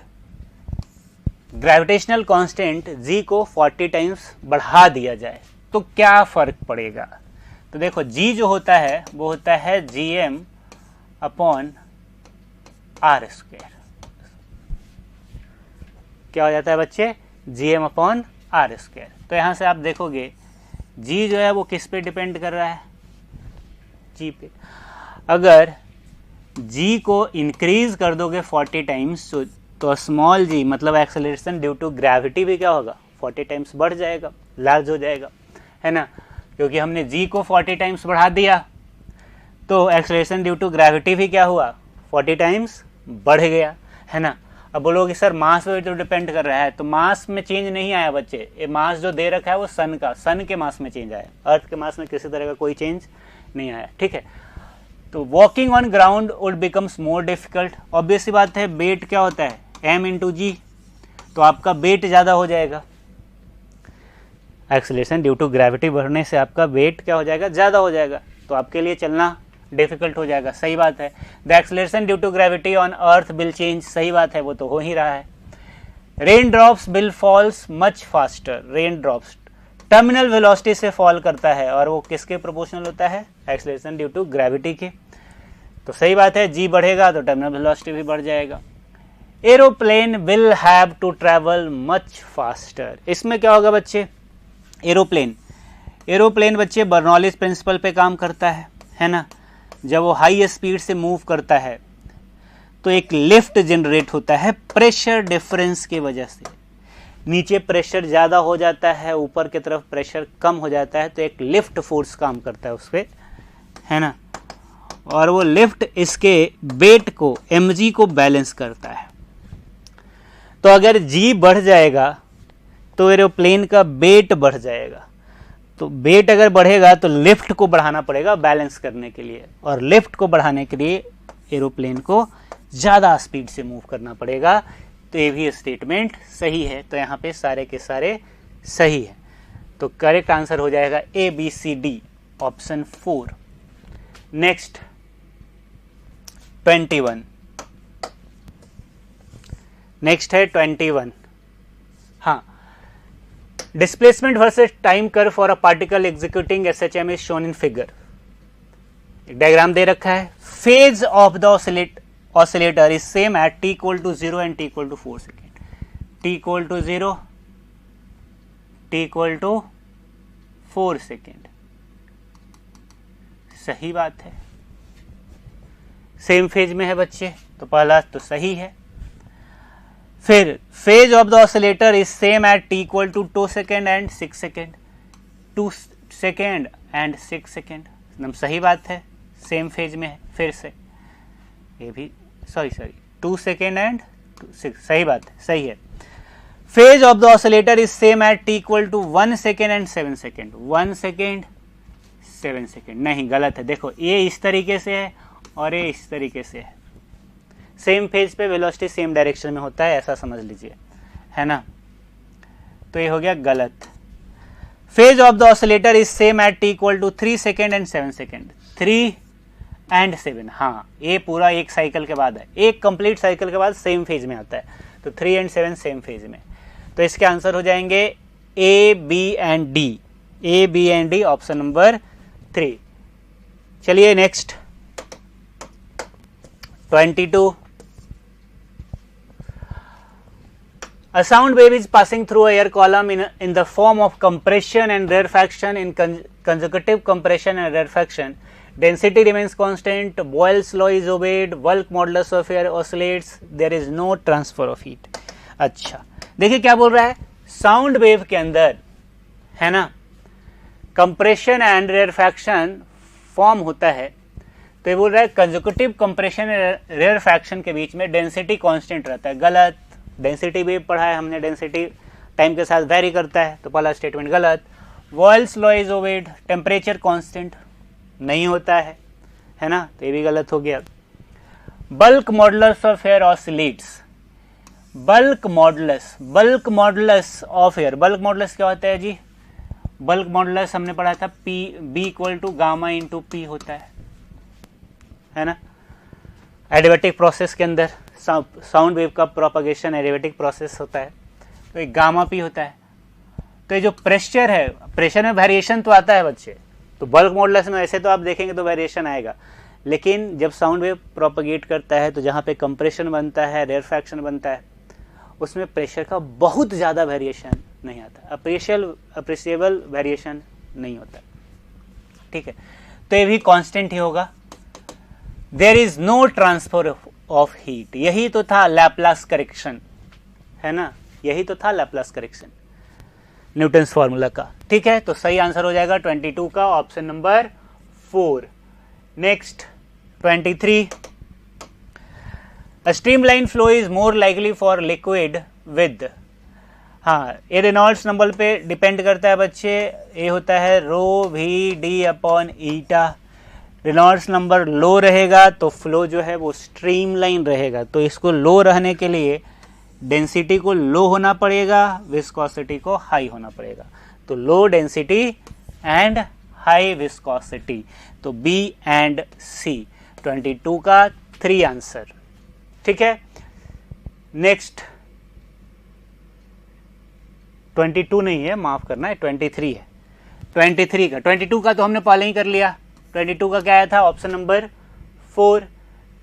ग्रेविटेशनल कांस्टेंट g को 40 टाइम्स बढ़ा दिया जाए तो क्या फर्क पड़ेगा? तो देखो g जो होता है वो होता है gm अपॉन आर स्क्वायर। क्या हो जाता है बच्चे? gm upon R square. तो यहां से आप देखोगे g जो है वो किस पे डिपेंड कर रहा है? g पे। अगर g को इंक्रीज कर दोगे 40 टाइम्स तो स्मॉल g मतलब एक्सेलरेशन ड्यू टू ग्रेविटी भी क्या होगा? 40 टाइम्स बढ़ जाएगा, लार्ज हो जाएगा, है ना। क्योंकि हमने g को 40 टाइम्स बढ़ा दिया तो एक्सेलरेशन ड्यू टू ग्रेविटी भी क्या हुआ? 40 टाइम्स बढ़ गया, है ना। अब बोलोगे सर मास पे तो डिपेंड कर रहा है, तो मास में चेंज नहीं आया बच्चे। ये मास जो दे रखा है वो सन के मास में चेंज आया, अर्थ के मास में किसी तरह का कोई चेंज नहीं आया, ठीक है। तो walking on ground would becomes more difficult. Obvious सी बात है, वेट क्या होता है m इंटू जी, तो आपका वेट ज़्यादा हो जाएगा। एक्सेलरेशन ड्यू टू ग्रेविटी बढ़ने से आपका वेट क्या हो जाएगा, ज़्यादा हो जाएगा, तो आपके लिए चलना डिफिकल्ट हो जाएगा। सही बात है। The acceleration due to gravity on earth will change, सही बात है, वो तो हो ही रहा है। Rain drops will falls much faster, rain drops terminal velocity से फॉल करता है और वो किसके प्रोपोर्शनल होता है, एक्सेलरेशन ड्यू टू ग्रेविटी के। तो सही बात है, जी बढ़ेगा तो टर्मिनल वेलोसिटी भी बढ़ जाएगा। Aeroplane will have to travel much faster, इसमें क्या होगा बच्चे, एरोप्लेन बच्चे बर्नौलीज प्रिंसिपल पे काम करता है ना। जब वो हाई स्पीड से मूव करता है तो एक लिफ्ट जनरेट होता है प्रेशर डिफरेंस की वजह से। नीचे प्रेशर ज़्यादा हो जाता है, ऊपर की तरफ प्रेशर कम हो जाता है, तो एक लिफ्ट फोर्स काम करता है उस पर, है ना। और वो लिफ्ट इसके वेट को mg को बैलेंस करता है। तो अगर g बढ़ जाएगा तो एरोप्लेन का वेट बढ़ जाएगा, तो वेट अगर बढ़ेगा तो लिफ्ट को बढ़ाना पड़ेगा बैलेंस करने के लिए, और लिफ्ट को बढ़ाने के लिए एरोप्लेन को ज़्यादा स्पीड से मूव करना पड़ेगा। तो ये भी स्टेटमेंट सही है, तो यहाँ पे सारे के सारे सही है। तो करेक्ट आंसर हो जाएगा A B C D, option 4। Next 21, next है 21। हाँ, displacement versus time curve for a particle executing SHM is shown in figure. एक डायग्राम दे रखा है। Phase of the oscillator is same at t equal to 0 and t equal to 4 second. t equal to 0, t equal to 4 second. सही बात है, same phase में है बच्चे, तो पहला तो सही है। फिर phase of the oscillator is same at t equal to 2 second and 6 second. 2 second and 6 second एकदम सही बात है, सेम फेज में है। फिर से ये भी सॉरी 2 सेकेंड एंड 6, सही बात है, सही है। Phase of the oscillator is same at t equal to 1 second and 7 second. 1 second 7 second, नहीं गलत है। देखो ये इस तरीके से है और ये इस तरीके से है। सेम फेज पे वेलोसिटी सेम डायरेक्शन में होता है, ऐसा समझ लीजिए, है ना। तो ये हो गया गलत। Phase of the oscillator is same at t equal to 3 second and 7 second. 3 and 7, हाँ ये पूरा एक साइकिल के बाद है, एक कंप्लीट साइकिल के बाद सेम फेज में आता है, तो 3 एंड 7 सेम फेज में। तो इसके आंसर हो जाएंगे A B and D, A B and D, option number 3। चलिए next 22। A sound wave is passing through a air column in the form of compression and rarefaction. In consecutive compression and rarefaction, density remains constant, Boyle's law is obeyed, bulk modulus of air oscillates, there is no transfer of heat. अच्छा, देखिए क्या बोल रहा है, sound wave के अंदर, है ना, कंप्रेशन एंड रेयरफैक्शन फॉर्म होता है। तो ये बोल रहा है कंसेक्यूटिव कंप्रेशन रेयरफैक्शन के बीच में डेंसिटी कांस्टेंट रहता है। गलत, डेंसिटी वेव पढ़ा है हमने, डेंसिटी टाइम के साथ वेरी करता है, तो पहला स्टेटमेंट गलत। Boyle's law is obeyed, temperature constant नहीं होता है ना, तो ये भी गलत हो गया। Bulk modulus of air oscillates, bulk modulus of air, bulk modulus क्या होता है जी, बल्क मॉडुलस हमने पढ़ा था P B equal to gamma into P होता है ना। एडिवेटिक प्रोसेस के अंदर साउंड वेव का प्रोपगेशन एडिवेटिक प्रोसेस होता है, तो एक गामा पी होता है। तो ये जो प्रेशर है, प्रेशर में वेरिएशन तो आता है बच्चे, तो बल्क मॉडुलस में ऐसे तो आप देखेंगे तो वेरिएशन आएगा, लेकिन जब साउंड वेव प्रोपगेट करता है तो जहाँ पे कंप्रेशन बनता है, रेयरफैक्शन बनता है, उसमें प्रेशर का बहुत ज़्यादा वेरिएशन नहीं आता, अप्रिशिएबल वेरिएशन नहीं होता, ठीक है। तो ये भी कांस्टेंट ही होगा। There is no transfer of heat, यही तो था लैप्लास करेक्शन, है ना, यही तो था लैप्लास करेक्शन न्यूटन्स फॉर्मूला का, ठीक है। तो सही आंसर हो जाएगा 22 का, option number 4। Next 23। A streamline flow is more likely for liquid with, हाँ ये रेनॉल्ड्स नंबर पे डिपेंड करता है बच्चे, ये होता है rho V D upon eta. Reynolds number low रहेगा तो फ्लो जो है वो स्ट्रीमलाइन रहेगा। तो इसको लो रहने के लिए डेंसिटी को लो होना पड़ेगा, विस्कोसिटी को हाई होना पड़ेगा। तो low density and high viscosity, तो बी एंड सी 22 का 3 आंसर। ठीक है, नेक्स्ट 22 नहीं है, माफ करना है, 23 है। 23 का, 22 का तो हमने पहले ही कर लिया। 22 का क्या आया था, ऑप्शन नंबर 4।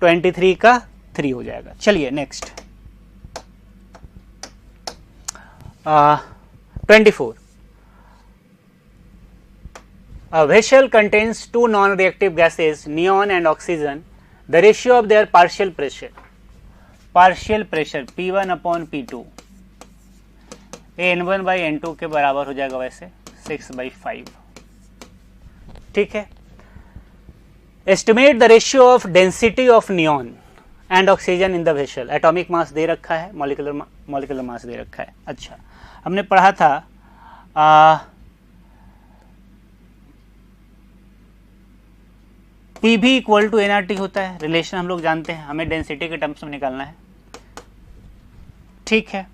23 का 3 हो जाएगा। चलिए next 24। A vessel contains 2 non-reactive gases, neon and oxygen. The ratio of their partial pressure P1 upon P2 N1 by N2 के बराबर हो जाएगा वैसे 6/5। ठीक है, estimate the ratio of density of neon and oxygen in the vessel. Atomic mass दे रखा है, मॉलिक्यूलर मास दे रखा है। अच्छा, हमने पढ़ा था पी भी इक्वल टू एनआरटी होता है, रिलेशन हम लोग जानते हैं, हमें डेंसिटी के टर्म्स में निकालना है। ठीक है,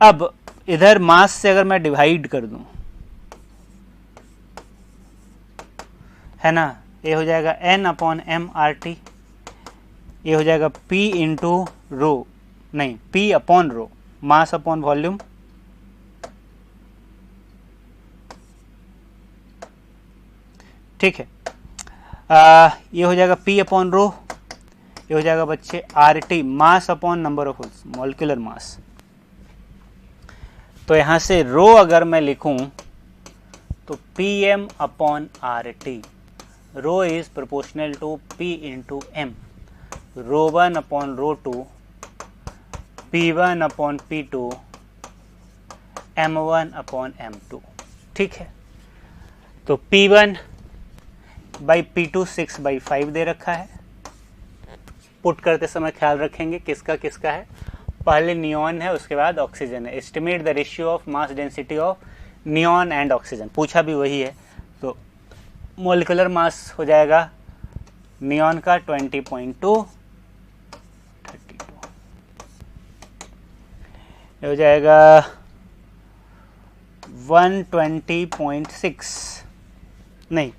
अब इधर मास से अगर मैं डिवाइड कर दूं, है ना, ये हो जाएगा n upon M R T, ये हो जाएगा p इंटू रो, नहीं p upon rho, mass upon volume. ठीक है, ये हो जाएगा p अपॉन रो, ये हो जाएगा बच्चे R T, mass upon number of holes, molecular mass. तो यहां से रो अगर मैं लिखूं तो pm upon R T, rho is proportional to p into M, rho 1 upon rho 2, p1 upon p2, m1 upon m2। ठीक है, तो p1 बाई P2 6/5 दे रखा है। पुट करते समय ख्याल रखेंगे किसका किसका है, पहले नियॉन है उसके बाद ऑक्सीजन है। Estimate the ratio of mass density of neon and oxygen, पूछा भी वही है। तो मॉलिक्यूलर मास हो जाएगा नियॉन का 20.2, 32 हो जाएगा 120.6, नहीं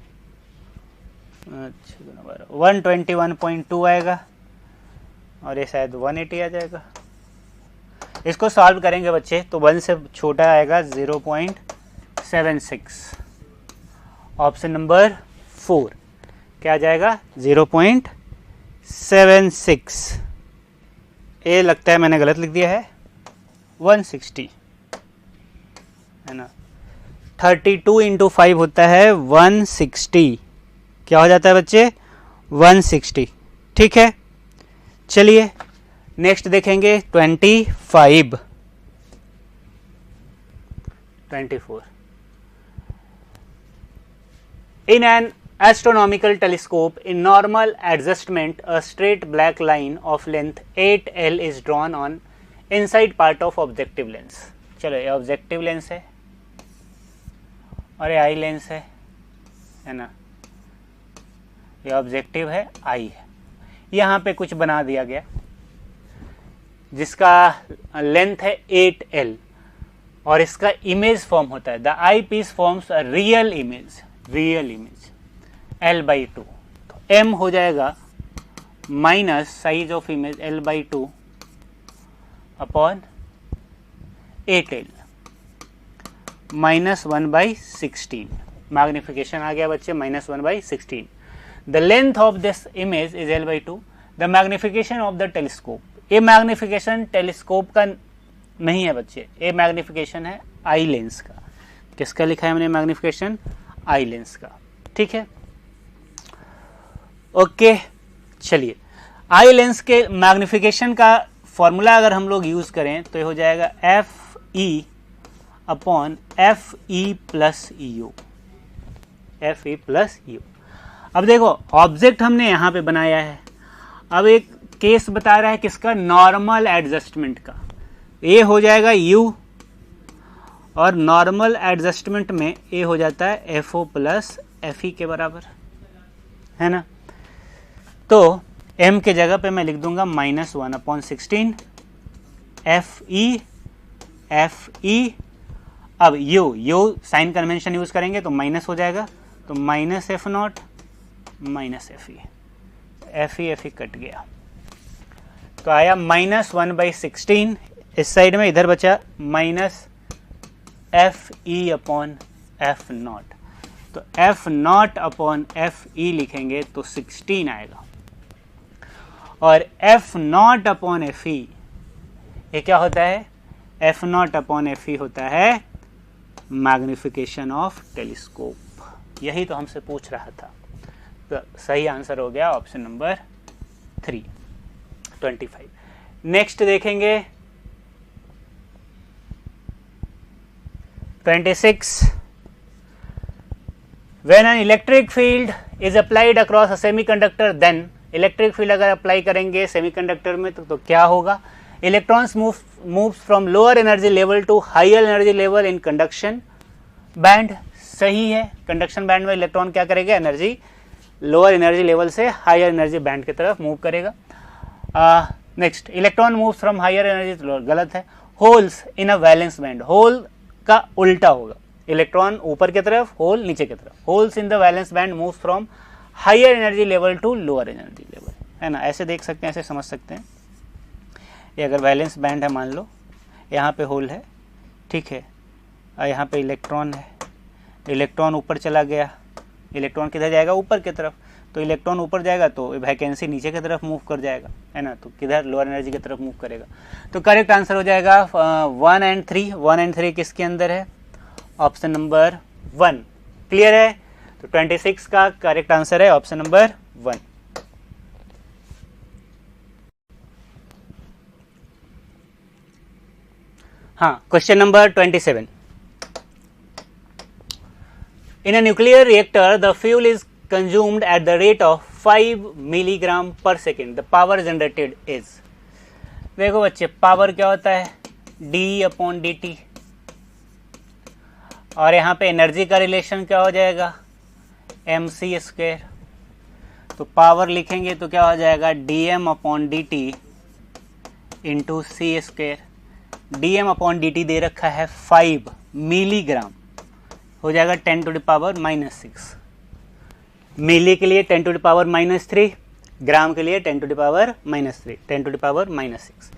121.2 आएगा, और ये शायद 180 आ जाएगा। इसको सॉल्व करेंगे बच्चे तो 1 से छोटा आएगा 0.76। ऑप्शन नंबर 4 क्या आ जाएगा, 0.76। ये लगता है मैंने गलत लिख दिया है, 160 है ना। 32 इंटू 5 होता है 160, क्या हो जाता है बच्चे, 160। ठीक है, चलिए नेक्स्ट देखेंगे 24। In an astronomical telescope, in normal adjustment, a straight black line of length 8L is drawn on inside part of objective lens. चलो, ये ऑब्जेक्टिव लेंस है और ये आई लेंस है ना, ये ऑब्जेक्टिव है, आई है। यहाँ पे कुछ बना दिया गया जिसका लेंथ है 8L और इसका इमेज फॉर्म होता है, the eyepiece forms a real image L/2। तो M हो जाएगा minus size of image L/2 upon 8L -1/16। Magnification आ गया बच्चे, -1/16। The length of this image is L/2, the magnification of the telescope. ये magnification telescope का नहीं है बच्चे, ये मैग्निफिकेशन है आई लेंस का। किसका लिखा है मैंने मैग्निफिकेशन, आई लेंस का। ठीक है, ओके। चलिए, आई लेंस के मैग्निफिकेशन का फॉर्मूला अगर हम लोग यूज करें तो ये हो जाएगा FE upon FE plus EU, FE plus EU। अब देखो, ऑब्जेक्ट हमने यहां पे बनाया है, अब एक केस बता रहा है किसका, नॉर्मल एडजस्टमेंट का। ये हो जाएगा U और नॉर्मल एडजस्टमेंट में ये हो जाता है FO प्लस FE के बराबर। है ना। तो m के जगह पे मैं लिख दूंगा -1/16 Fe। अब यू साइन कन्वेंशन यूज करेंगे तो माइनस हो जाएगा, तो -F0 -Fe, Fe कट गया तो आया -1/16। इस साइड में इधर बचा -Fe/F0, तो F0/Fe लिखेंगे तो 16 आएगा। और F0/Fe ये क्या होता है? F0/Fe होता है मैग्निफिकेशन ऑफ टेलीस्कोप। यही तो हमसे पूछ रहा था, तो सही आंसर हो गया ऑप्शन नंबर 3, 25। नेक्स्ट देखेंगे 26। When an electric field is applied across a semiconductor, then electric field अगर अप्लाई करेंगे सेमीकंडक्टर में तो क्या होगा? Electrons moves from lower energy level to higher energy level in conduction band. सही है, कंडक्शन बैंड में इलेक्ट्रॉन क्या करेगा? एनर्जी लोअर एनर्जी लेवल से हायर एनर्जी बैंड की तरफ मूव करेगा। Next, electron moves from higher energy to lower, गलत है। Holes in a valence band, hole का उल्टा होगा, इलेक्ट्रॉन ऊपर की तरफ, होल नीचे की तरफ। Holes in the valence band moves from higher energy level to lower energy level, है ना। ऐसे देख सकते हैं, ऐसे समझ सकते हैं। ये अगर वैलेंस बैंड है, मान लो यहाँ पे होल है, ठीक है, और यहाँ पे इलेक्ट्रॉन है। इलेक्ट्रॉन ऊपर चला गया, इलेक्ट्रॉन किधर जाएगा? ऊपर की तरफ। तो इलेक्ट्रॉन ऊपर जाएगा तो वैकेंसी नीचे की तरफ मूव कर जाएगा, है ना, तो किधर? लोअर एनर्जी की तरफ मूव करेगा। तो करेक्ट आंसर हो जाएगा 1 and 3। 1 and 3 किसके अंदर है? Option number 1। क्लियर है? तो 26 का करेक्ट आंसर है ऑप्शन नंबर 1। हाँ, question number 27। In a nuclear reactor, the fuel is consumed at the rate of 5 milligram per second. The power generated is, देखो बच्चे, पावर क्या होता है? d/dt। और यहाँ पे एनर्जी का रिलेशन क्या हो जाएगा? mc²। तो पावर लिखेंगे तो क्या हो जाएगा? dm/dt into c²। dm/dt दे रखा है 5 मिलीग्राम, हो जाएगा 10⁻⁻⁶। मिली के लिए 10⁻⁻3, ग्राम के लिए 10⁻⁻3, 10⁻⁻6।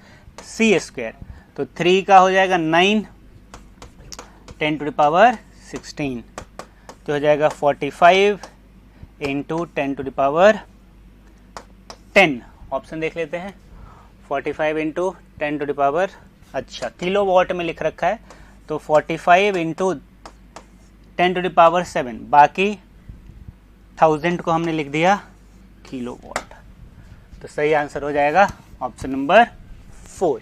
c², तो 3 का हो जाएगा 9, 10⁻16, तो हो जाएगा 45 इंटू 10⁻10। ऑप्शन देख लेते हैं, 45 इंटू 10⁻, अच्छा किलो वॉट में लिख रखा है, तो 45 इंटू 10⁻7, बाकी 1000 को हमने लिख दिया किलो वॉट। तो सही आंसर हो जाएगा ऑप्शन नंबर 4।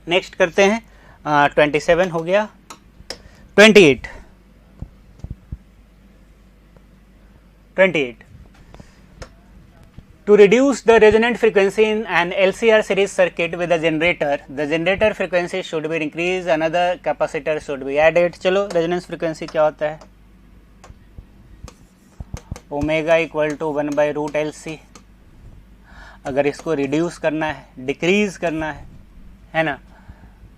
नेक्स्ट करते हैं 27 हो गया। 28 To reduce the resonant frequency in an LCR series circuit with a generator, the generator frequency should be increased, another capacitor should be added। चलो, रेजोनेंस फ्रीक्वेंसी क्या होता है? Omega equal to 1/√LC। अगर इसको रिड्यूस करना है, decrease करना है ना,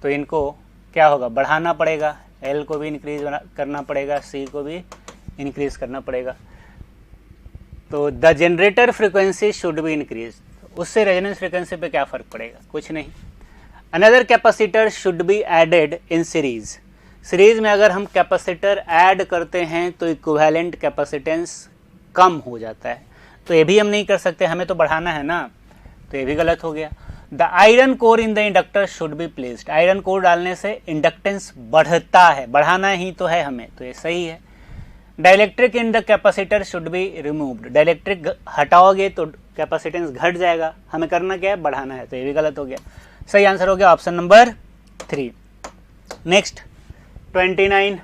तो इनको क्या होगा? बढ़ाना पड़ेगा। L को भी इंक्रीज करना पड़ेगा, C को भी इंक्रीज करना पड़ेगा। तो the generator frequency should be increase, उससे रेजोनेंस फ्रीक्वेंसी पे क्या फर्क पड़ेगा? कुछ नहीं। Another capacitor should be added in series. Series में अगर हम कैपेसिटर ऐड करते हैं तो इक्विवेलेंट कैपेसिटेंस कम हो जाता है, तो ये भी हम नहीं कर सकते, हमें तो बढ़ाना है ना, तो ये भी गलत हो गया। The iron core in the inductor should be placed. Iron core डालने से इंडक्टेंस बढ़ता है, बढ़ाना ही तो है हमें, तो ये सही है। Dielectric in the capacitor should be removed. Dielectric हटाओगे तो कैपेसिटेंस घट जाएगा, हमें करना क्या है? बढ़ाना है, तो ये भी गलत हो गया। सही आंसर हो गया option number 3। Next 29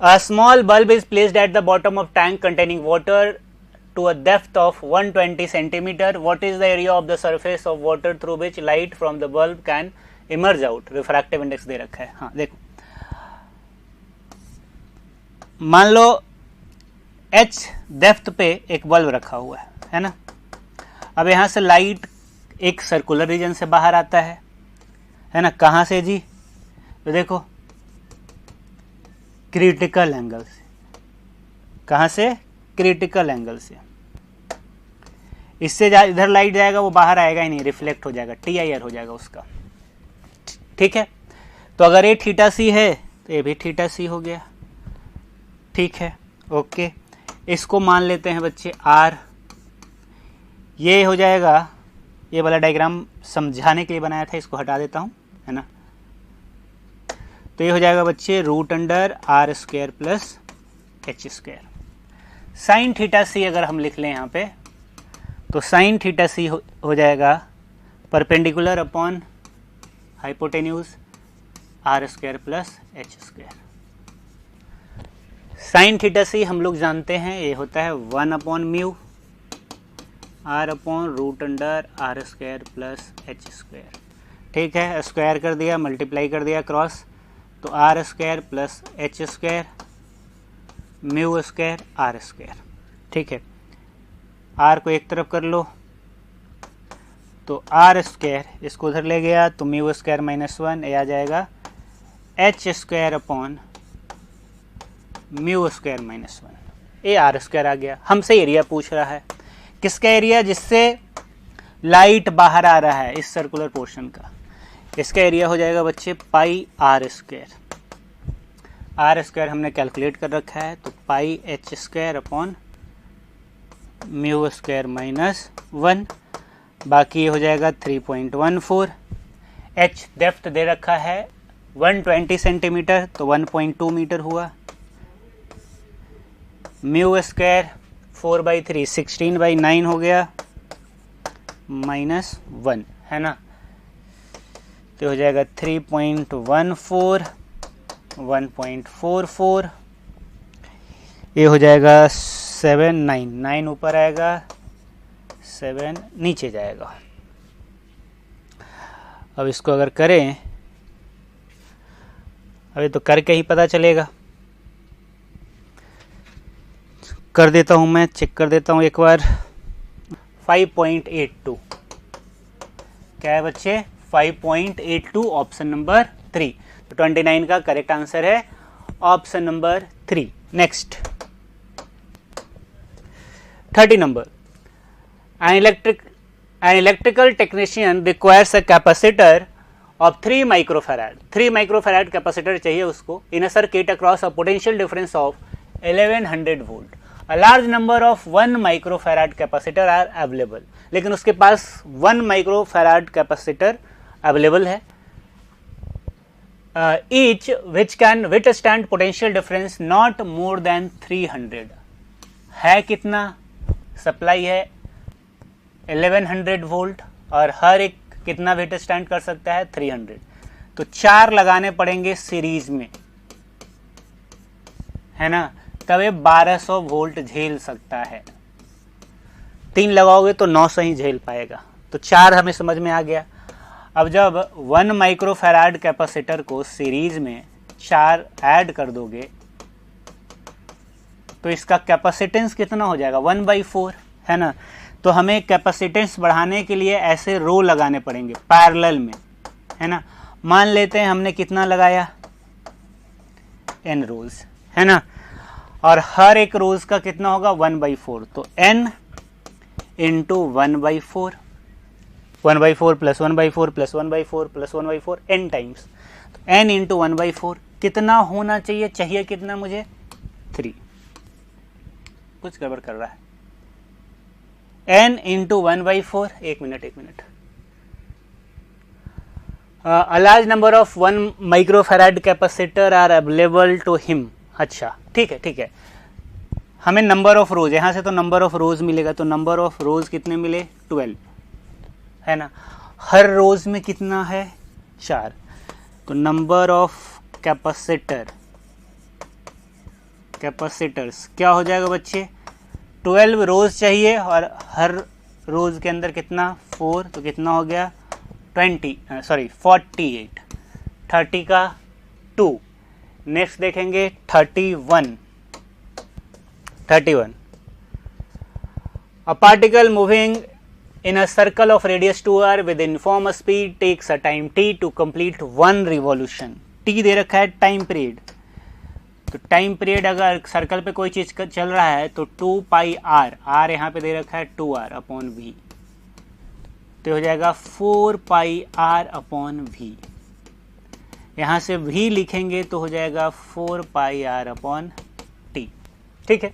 A small bulb is placed at the bottom of tank containing water to a depth of 120 centimeter. What is the area of the surface of water through which light from the bulb can emerge out? Refractive index दे रखा है। हाँ देखो, मान लो h depth पे एक bulb रखा हुआ है ना। अब यहाँ से लाइट एक सर्कुलर रीजन से बाहर आता है ना। कहाँ से जी? तो देखो क्रिटिकल एंगल से। कहाँ से? क्रिटिकल एंगल से। इससे इधर लाइट जाएगा, वो बाहर आएगा ही नहीं, रिफ्लेक्ट हो जाएगा, TIR हो जाएगा उसका। ठीक है, तो अगर ये थीटा सी है तो ये भी थीटा सी हो गया। ठीक है, ओके। इसको मान लेते हैं बच्चे R। ये हो जाएगा, ये वाला डायग्राम समझाने के लिए बनाया था, इसको हटा देता हूँ, है ना। तो ये हो जाएगा बच्चे √R² plus h²। Sine theta सी अगर हम लिख लें यहाँ पे, तो साइन थीटा सी हो जाएगा perpendicular upon hypotenuse R² plus h²। Sine theta C हम लोग जानते हैं, ये होता है 1/μ R/√R² प्लस h²। ठीक है, स्क्वायर कर दिया, मल्टीप्लाई कर दिया क्रॉस, तो R² प्लस h², μ² R²। ठीक है, R को एक तरफ कर लो, तो R² इसको उधर ले गया तो μ² -1, ये आ जाएगा h² अपॉन μ² -1। ये R² आ गया। हमसे एरिया पूछ रहा है, किसका एरिया? जिससे लाइट बाहर आ रहा है, इस सर्कुलर पोर्शन का। इसका एरिया हो जाएगा बच्चे πr²। R² हमने कैलकुलेट कर रखा है, तो πh² अपॉन μ² -1। बाकी हो जाएगा 3.14। h डेप्थ दे रखा है 120 सेंटीमीटर, तो 1.2 मीटर हुआ। μ² 4/3 16/9 हो गया, -1, है ना। तो हो जाएगा 3.14 1.44, ये हो जाएगा 7 9 ऊपर आएगा, 7 नीचे जाएगा। अब इसको अगर करें, अभी तो करके ही पता चलेगा। कर देता हूं, मैं चेक कर देता हूं एक बार। 5.82 क्या है बच्चे? 5.82, ऑप्शन नंबर 3। तो 29 का करेक्ट आंसर है option number 3। Next 30 number. An electrical technician requires a capacitor of 3 microfarad. 3 microfarad capacitor चाहिए उसको in a circuit across a potential difference of 1100 volt. A large number of 1 microfarad capacitor are available. लेकिन उसके पास 1 microfarad capacitor available है, each which can withstand potential difference not more than 300 है। कितना supply है? 1100 volt, और हर एक कितना withstand कर सकता है? 300। तो 4 लगाने पड़ेंगे सीरीज में, है ना, तब ये 1200 वोल्ट झेल सकता है। 3 लगाओगे तो 900 ही झेल पाएगा। तो 4 हमें समझ में आ गया। अब जब 1 माइक्रोफैराड कैपेसिटर को सीरीज में 4 ऐड कर दोगे तो इसका कैपेसिटेंस कितना हो जाएगा? 1/4, है ना। तो हमें कैपेसिटेंस बढ़ाने के लिए ऐसे रो लगाने पड़ेंगे पैरेलल में, है ना। मान लेते हैं हमने कितना लगाया? n रोज, है ना, और हर एक रोज का कितना होगा? 1/4। तो n into 1/4, 1/4 plus 1/4 plus 1/4 plus 1/4 n times. तो n इंटू 1/4 कितना होना चाहिए? चाहिए कितना मुझे? 3। कुछ गड़बड़ कर रहा है। n इंटू 1/4, एक minute. A large number of 1 microfarad capacitor are available to him. अच्छा, ठीक है। हमें नंबर ऑफ रोज, यहां से तो नंबर ऑफ रोज मिलेगा, तो नंबर ऑफ रोज कितने मिले? 12, है ना। हर रोज में कितना है? 4। तो नंबर ऑफ कैपेसिटर्स क्या हो जाएगा बच्चे? 12 रोज चाहिए, और हर रोज के अंदर कितना? 4, तो कितना हो गया? 48। 30 का 2। नेक्स्ट देखेंगे 31, 31. A particle moving in a circle of radius 2r with uniform speed takes a time t to complete one revolution. t दे रखा है टाइम पीरियड, तो टाइम पीरियड अगर सर्कल पे कोई चीज चल रहा है तो 2 पाई आर, आर यहाँ पे दे रखा है 2r अपॉन वी, तो हो जाएगा 4 पाई आर अपॉन वी। यहाँ से v लिखेंगे तो हो जाएगा 4 पाई आर अपॉन टी। ठीक है।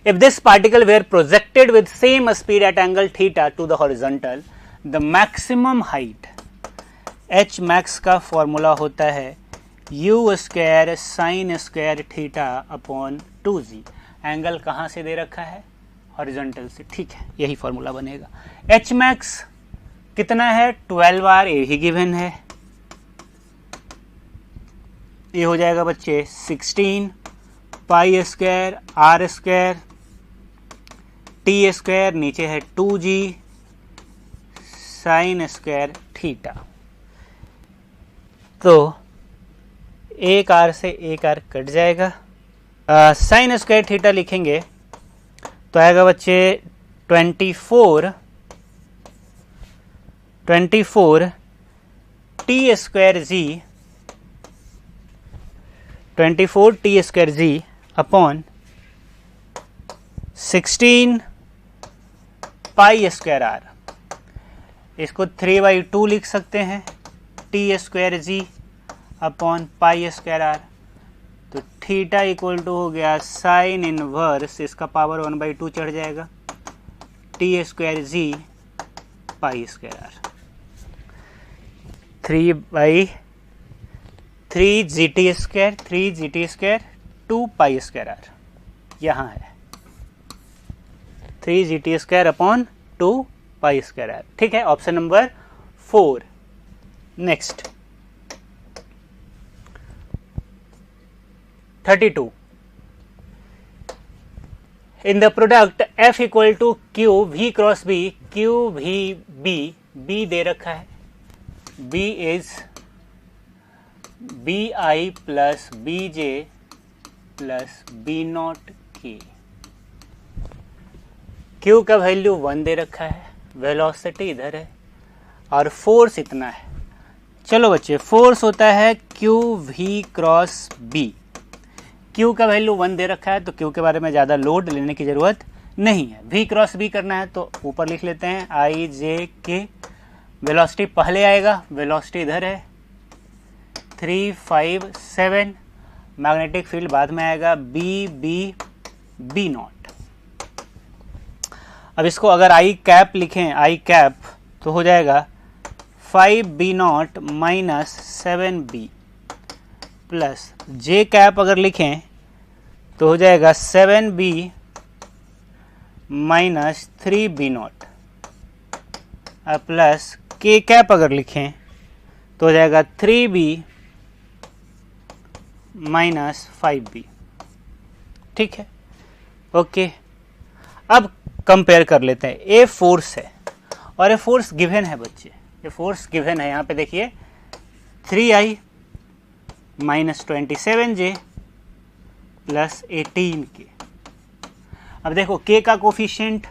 If this particle were projected with same speed at angle theta to the horizontal, the maximum height h max का फॉर्मूला होता है u square sine square theta upon 2g। एंगल कहाँ से दे रखा है? हॉरिजॉन्टल से। ठीक है, यही फॉर्मूला बनेगा। h मैक्स कितना है? 12r, ये ही गिवन है। ये हो जाएगा बच्चे 16 pi square R square T square, नीचे है 2g साइन स्क्वायर थीटा। तो एक आर से एक आर कट जाएगा, साइन स्क्वायर थीटा लिखेंगे तो आएगा बच्चे 24 T square G, 24 T square G upon 16 pi square R. इसको 3/2 लिख सकते हैं, T square G upon pi square R. तो थीटा इक्वल टू हो गया साइन इनवर्स, इसका पावर 1/2 चढ़ जाएगा, T square G pi square R. 3/3 G T square, 3 G T square 2 pi square are, यहाँ है 3 G T square upon 2 pi square R. ठीक है, option number 4। Next 32. In the product F equal to Q V cross B, Q V B, B दे रखा है, B is BI plus BJ plus B not K। Q का value 1 दे रखा है, velocity इधर है और फोर्स इतना है। चलो बच्चे, फोर्स होता है Q V cross B। Q का वैल्यू 1 दे रखा है तो Q के बारे में ज़्यादा लोड लेने की ज़रूरत नहीं है। V क्रॉस B करना है तो ऊपर लिख लेते हैं I J K। वेलोसिटी पहले आएगा, वेलोसिटी इधर है 3 5 7, मैग्नेटिक फील्ड बाद में आएगा B नॉट। अब इसको अगर I कैप लिखें, I कैप, तो हो जाएगा 5B not minus 7B plus J cap अगर लिखें तो हो जाएगा 7B minus 3B not plus K cap अगर लिखें तो हो जाएगा 3B माइनस 5B। ठीक है, ओके। अब कंपेयर कर लेते हैं। ये फोर्स है और ये फोर्स गिवन है बच्चे, ये फोर्स गिवन है। यहाँ पे देखिए 3I minus 27J plus 18K। अब देखो K का कोफिशिएंट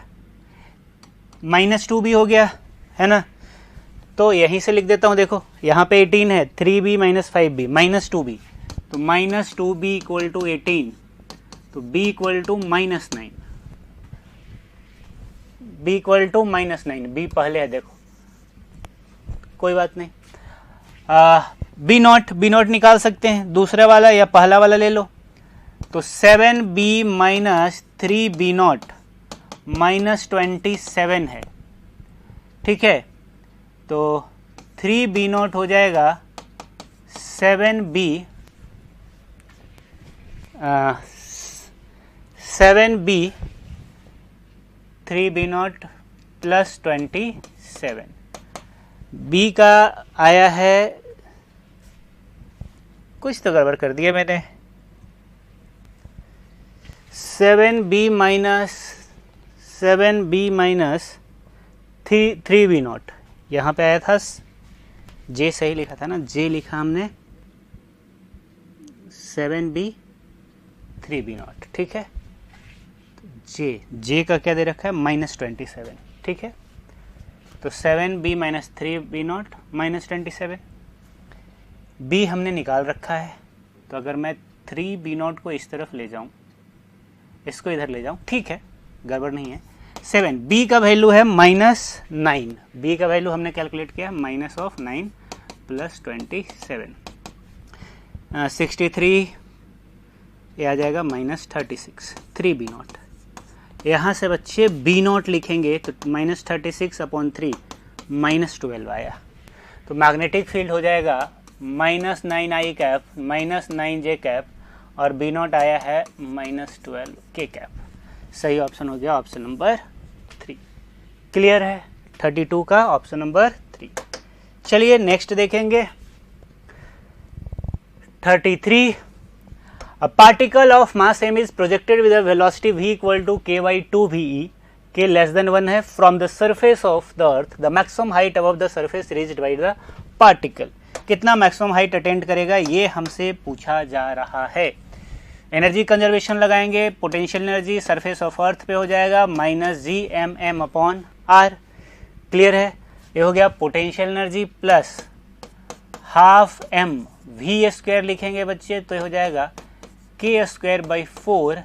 -2 भी हो गया है ना, तो यहीं से लिख देता हूँ। देखो यहाँ पे 18 है, 3B minus 5B minus 2B, तो माइनस 2B इक्वल टू 18, तो B equal to -9, B equal to -9। B पहले है, देखो कोई बात नहीं। B नॉट निकाल सकते हैं, दूसरा वाला या पहला वाला ले लो। तो 7B minus 3B not minus 27 है। ठीक है, तो 3B नॉट हो जाएगा 7B 3B not plus 27। B का आया है, कुछ तो गड़बड़ कर दिया मैंने, 7B माइनस 3B नॉट। यहाँ पे आया था J, सही लिखा था ना, J लिखा हमने 7B 3B नॉट। ठीक है, जे का क्या दे रखा है -27, ठीक है। तो 7b minus 3b not -27, b हमने निकाल रखा है। तो अगर मैं 3b नॉट को इस तरफ ले जाऊं, इसको इधर ले जाऊं, ठीक है, गड़बड़ नहीं है। 7, b का वैल्यू है -9, b का वैल्यू हमने कैलकुलेट किया -9 + 27, 63, ये आ जाएगा -36, 3b नॉट। यहाँ से बच्चे b नॉट लिखेंगे तो -36/3 -12 आया। तो मैग्नेटिक फील्ड हो जाएगा -9i कैप -9j कैप और b नॉट आया है -12k कैप। सही ऑप्शन हो गया ऑप्शन नंबर 3। क्लियर है 32 का ऑप्शन नंबर 3। चलिए नेक्स्ट देखेंगे 33। A particle of mass m is projected with a velocity v equal to k by 2 ve, k less than 1 है, from the surface of the earth, the maximum height above the surface reached by the particle। कितना maximum height attend करेगा ये हमसे पूछा जा रहा है। Energy conservation लगाएंगे, potential energy surface of earth पे हो जाएगा -gmm/r। क्लियर है, ये हो गया potential energy plus half m v² लिखेंगे बच्चे, तो ये हो जाएगा k²/4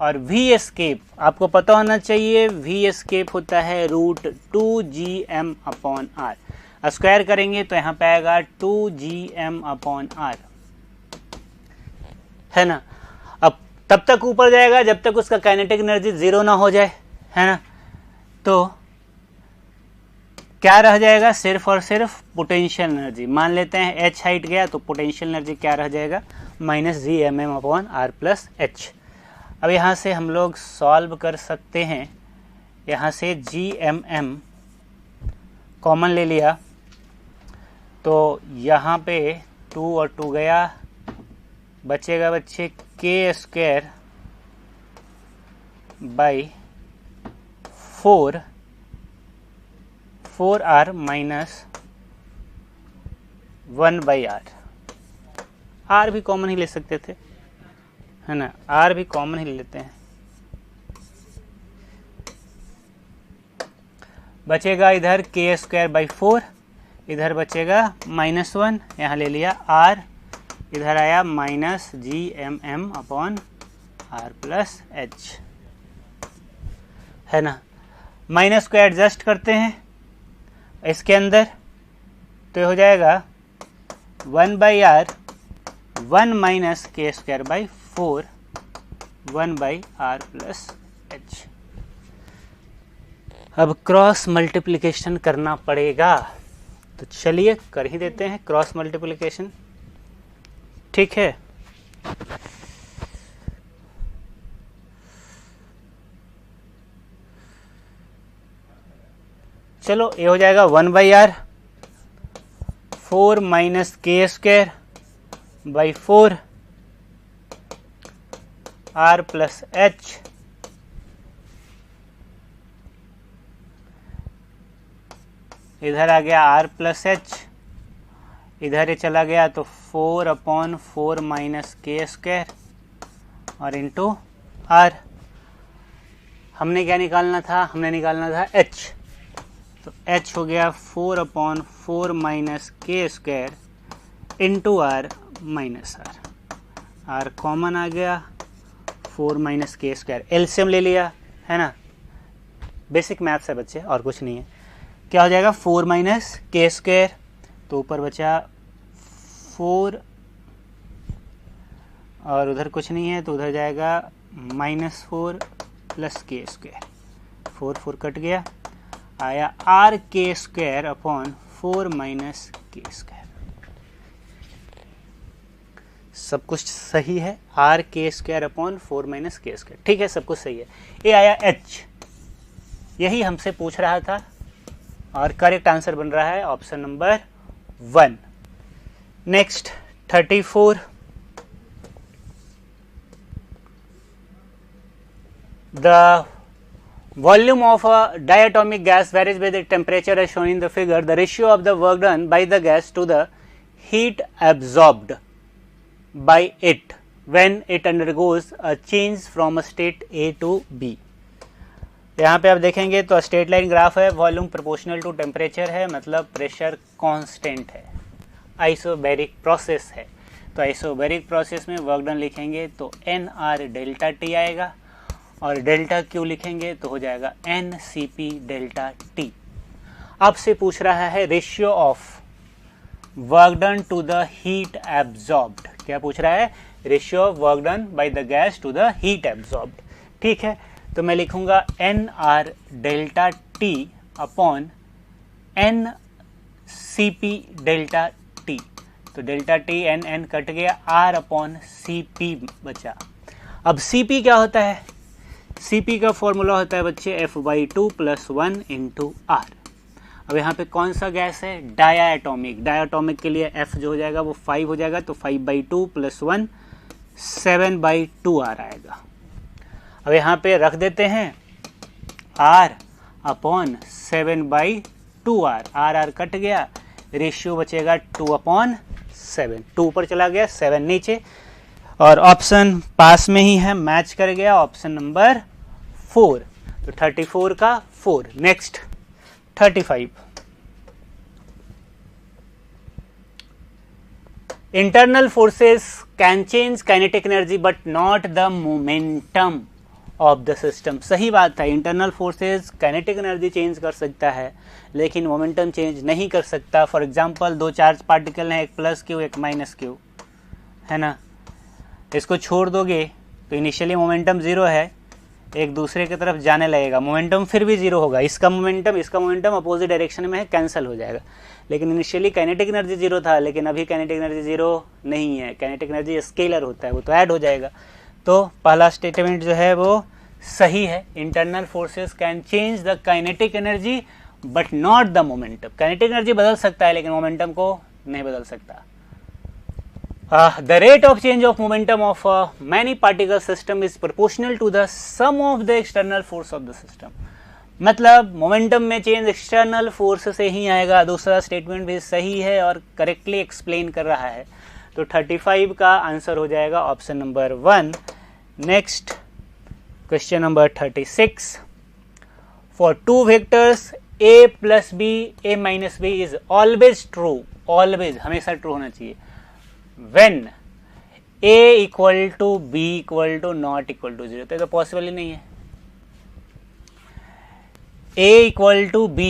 और v एस्केप आपको पता होना चाहिए, v एस्केप होता है √2gm/r। स्क्वायर करेंगे तो यहाँ पे आएगा 2gm/r, है ना। अब तब तक ऊपर जाएगा जब तक उसका काइनेटिक एनर्जी 0 ना हो जाए, है ना। तो क्या रह जाएगा, सिर्फ और सिर्फ पोटेंशियल एनर्जी। मान लेते हैं h हाइट गया तो पोटेंशियल एनर्जी क्या रह जाएगा -gmm/r + h। अब यहाँ से हम लोग सॉल्व कर सकते हैं, यहाँ से gmm कॉमन ले लिया तो यहाँ पे 2 और 2 गया, बचेगा बच्चे k²/4 4r - 1/r। r भी कॉमन ही ले सकते थे, है ना, r भी कॉमन ही लेते हैं। बचेगा इधर k²/4, इधर बचेगा -1, यहाँ ले लिया r, इधर आया -gmm/r + h, है ना। माइनस को एडजस्ट करते हैं इसके अंदर तो ये हो जाएगा 1/r 1 - k²/4 1/r + h। अब क्रॉस मल्टीप्लिकेशन करना पड़ेगा, तो चलिए कर ही देते हैं क्रॉस मल्टीप्लिकेशन, ठीक है। चलो ये हो जाएगा 1/r 4 - k²/4 r + h, इधर आ गया r + h, इधर ये चला गया तो 4/4 - k² और इंटू r। हमने क्या निकालना था, हमने निकालना था h, तो h हो गया 4/4 - k² into r -r, r common आ गया 4 - k², एलसीएम ले लिया, है ना। बेसिक मैथ्स है बच्चे और कुछ नहीं है। क्या हो जाएगा 4 - k², तो ऊपर बचा 4 और उधर कुछ नहीं है तो उधर जाएगा -4 + k², 4 कट गया, आया r/4 - k²। सब कुछ सही है, r/4 - k², ठीक है, सब कुछ सही है। ये आया h, यही हमसे पूछ रहा था और करेक्ट आंसर बन रहा है option number 1। Next 34। The volume of a diatomic gas varies with the temperature as shown in the figure. The ratio of the work done by the gas to the heat absorbed by it when it undergoes a change from a state A to B. यहाँ पे आप देखेंगे तो straight line graph है, volume proportional to temperature है, मतलब pressure constant है, isobaric process है। तो आइसोबैरिक प्रोसेस में वर्क डन लिखेंगे तो एन आर डेल्टा टी आएगा, और डेल्टा क्यू लिखेंगे तो हो जाएगा N C P delta T. आपसे पूछ रहा है ratio of work done to the heat absorbed. क्या पूछ रहा है? Ratio of work done by the gas to the heat absorbed. ठीक है, तो मैं लिखूंगा N R delta T upon N C P delta T. तो delta T N N cut गया, आर अपॉन सी पी बचा। अब सी पी क्या होता है? सी पी का फॉर्मूला होता है बच्चे F by two plus one into R. अब यहाँ पे कौन सा गैस है? Dia atomic. डाया एटॉमिक के लिए एफ जो हो जाएगा वो 5 हो जाएगा, तो 5/2 प्लस 1 7/2 आर आएगा। अब यहाँ पे रख देते हैं R upon 7/2 R, R R cut गया, रेशियो बचेगा 2/7। 2 ऊपर चला गया, 7 नीचे, और ऑप्शन पास में ही है, मैच कर गया, ऑप्शन नंबर 4। तो 34 का 4। Next 35। Internal forces can change kinetic energy but not the momentum of the system। सही बात है, internal forces kinetic energy change कर सकता है लेकिन मोमेंटम चेंज नहीं कर सकता। फॉर एग्जांपल 2 चार्ज पार्टिकल हैं, एक प्लस क्यू एक माइनस क्यू, है ना। इसको छोड़ दोगे तो इनिशियली मोमेंटम 0 है, एक दूसरे की तरफ जाने लगेगा, मोमेंटम फिर भी 0 होगा। इसका मोमेंटम अपोजिट डायरेक्शन में है, कैंसिल हो जाएगा। लेकिन इनिशियली काइनेटिक एनर्जी 0 था, लेकिन अभी काइनेटिक एनर्जी 0 नहीं है, काइनेटिक एनर्जी स्केलर होता है, वो तो ऐड हो जाएगा। तो पहला स्टेटमेंट जो है वो सही है। Internal forces can change the kinetic energy but not the momentum. Kinetic energy बदल सकता है लेकिन मोमेंटम को नहीं बदल सकता। The rate of change of momentum of many particle system is proportional to the sum of the external force of the system। मतलब momentum में चेंज एक्सटर्नल फोर्स से ही आएगा। दूसरा स्टेटमेंट भी सही है और करेक्टली एक्सप्लेन कर रहा है। तो 35 का आंसर हो जाएगा option number 1। Next question number 36। For 2 vectors a plus B a minus B is always true, always हमेशा ट्रू होना चाहिए, when a equal to b equal to not equal to 0। तो पॉसिबल ही नहीं है। a इक्वल टू b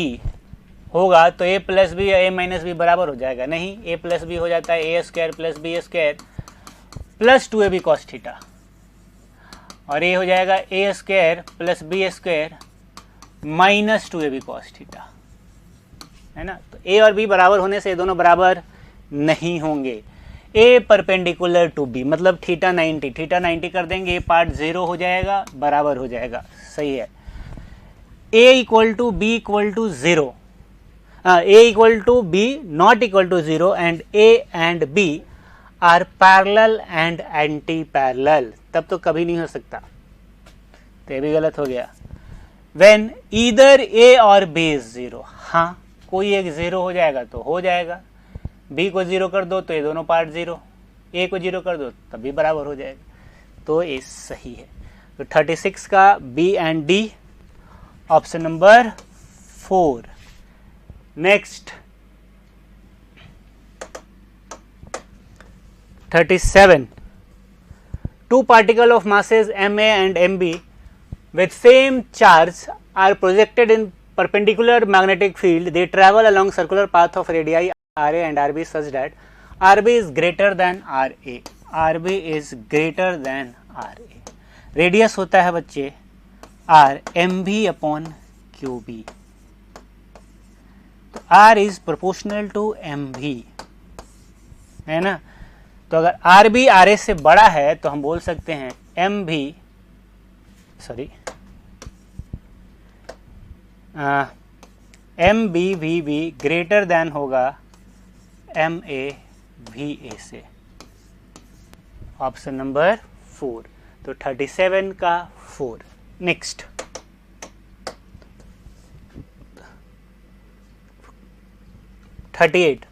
होगा तो a plus B या a minus B बराबर हो जाएगा, नहीं, a प्लस बी हो जाता है a square plus B square plus 2ab cos theta, और ये हो जाएगा a square plus B square minus 2ab cos theta, है ना। तो a और b बराबर होने से ये दोनों बराबर नहीं होंगे। a परपेंडिकुलर टू b मतलब थीटा 90 कर देंगे, पार्ट 0 हो जाएगा, बराबर हो जाएगा, सही है। a equal to b equal to 0, a equal to b not equal to 0 and a and b are parallel and anti parallel, तब तो कभी नहीं हो सकता, तो ये भी गलत हो गया। व्हेन ईदर a और b इज 0, हाँ कोई एक 0 हो जाएगा तो हो जाएगा, b को 0 कर दो तो ये दोनों पार्ट 0, a को 0 कर दो तब भी बराबर हो जाएगा, तो ये सही है। तो 36 का b and d option number 4। Next 37। 2 particle of masses ma and mb with same charge are projected in perpendicular magnetic field. They travel along circular path of radii RA and RB such that RB is greater than RA, RB is greater than RA। Radius होता है बच्चे R MV अपॉन QB, तो R is proportional to MV, है ना। तो अगर RB RA से बड़ा है तो हम बोल सकते हैं MBVB ग्रेटर देन होगा MAVA से, ऑप्शन नंबर 4। तो 37 का 4। Next 38।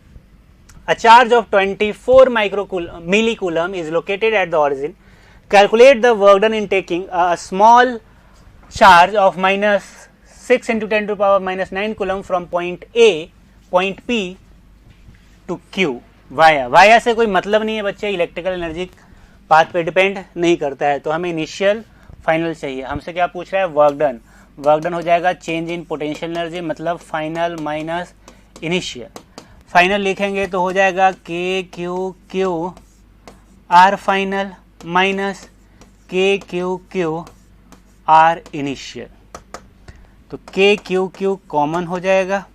a charge of 24 millicoulomb is located at the origin. Calculate the work done in taking a small charge of minus 6 into 10 to the power minus 9 coulomb from point P to Q via. Via से कोई मतलब नहीं है बच्चे, electrical energy path पे depend नहीं करता है. तो हमें इनिशियल फाइनल चाहिए. हमसे क्या पूछ रहा है? Work done. वर्क डन हो जाएगा चेंज इन पोटेंशियल एनर्जी, मतलब फाइनल माइनस इनिशियल. फाइनल लिखेंगे तो हो जाएगा K Q Q R final minus K Q Q R initial. तो के क्यू क्यू कॉमन हो जाएगा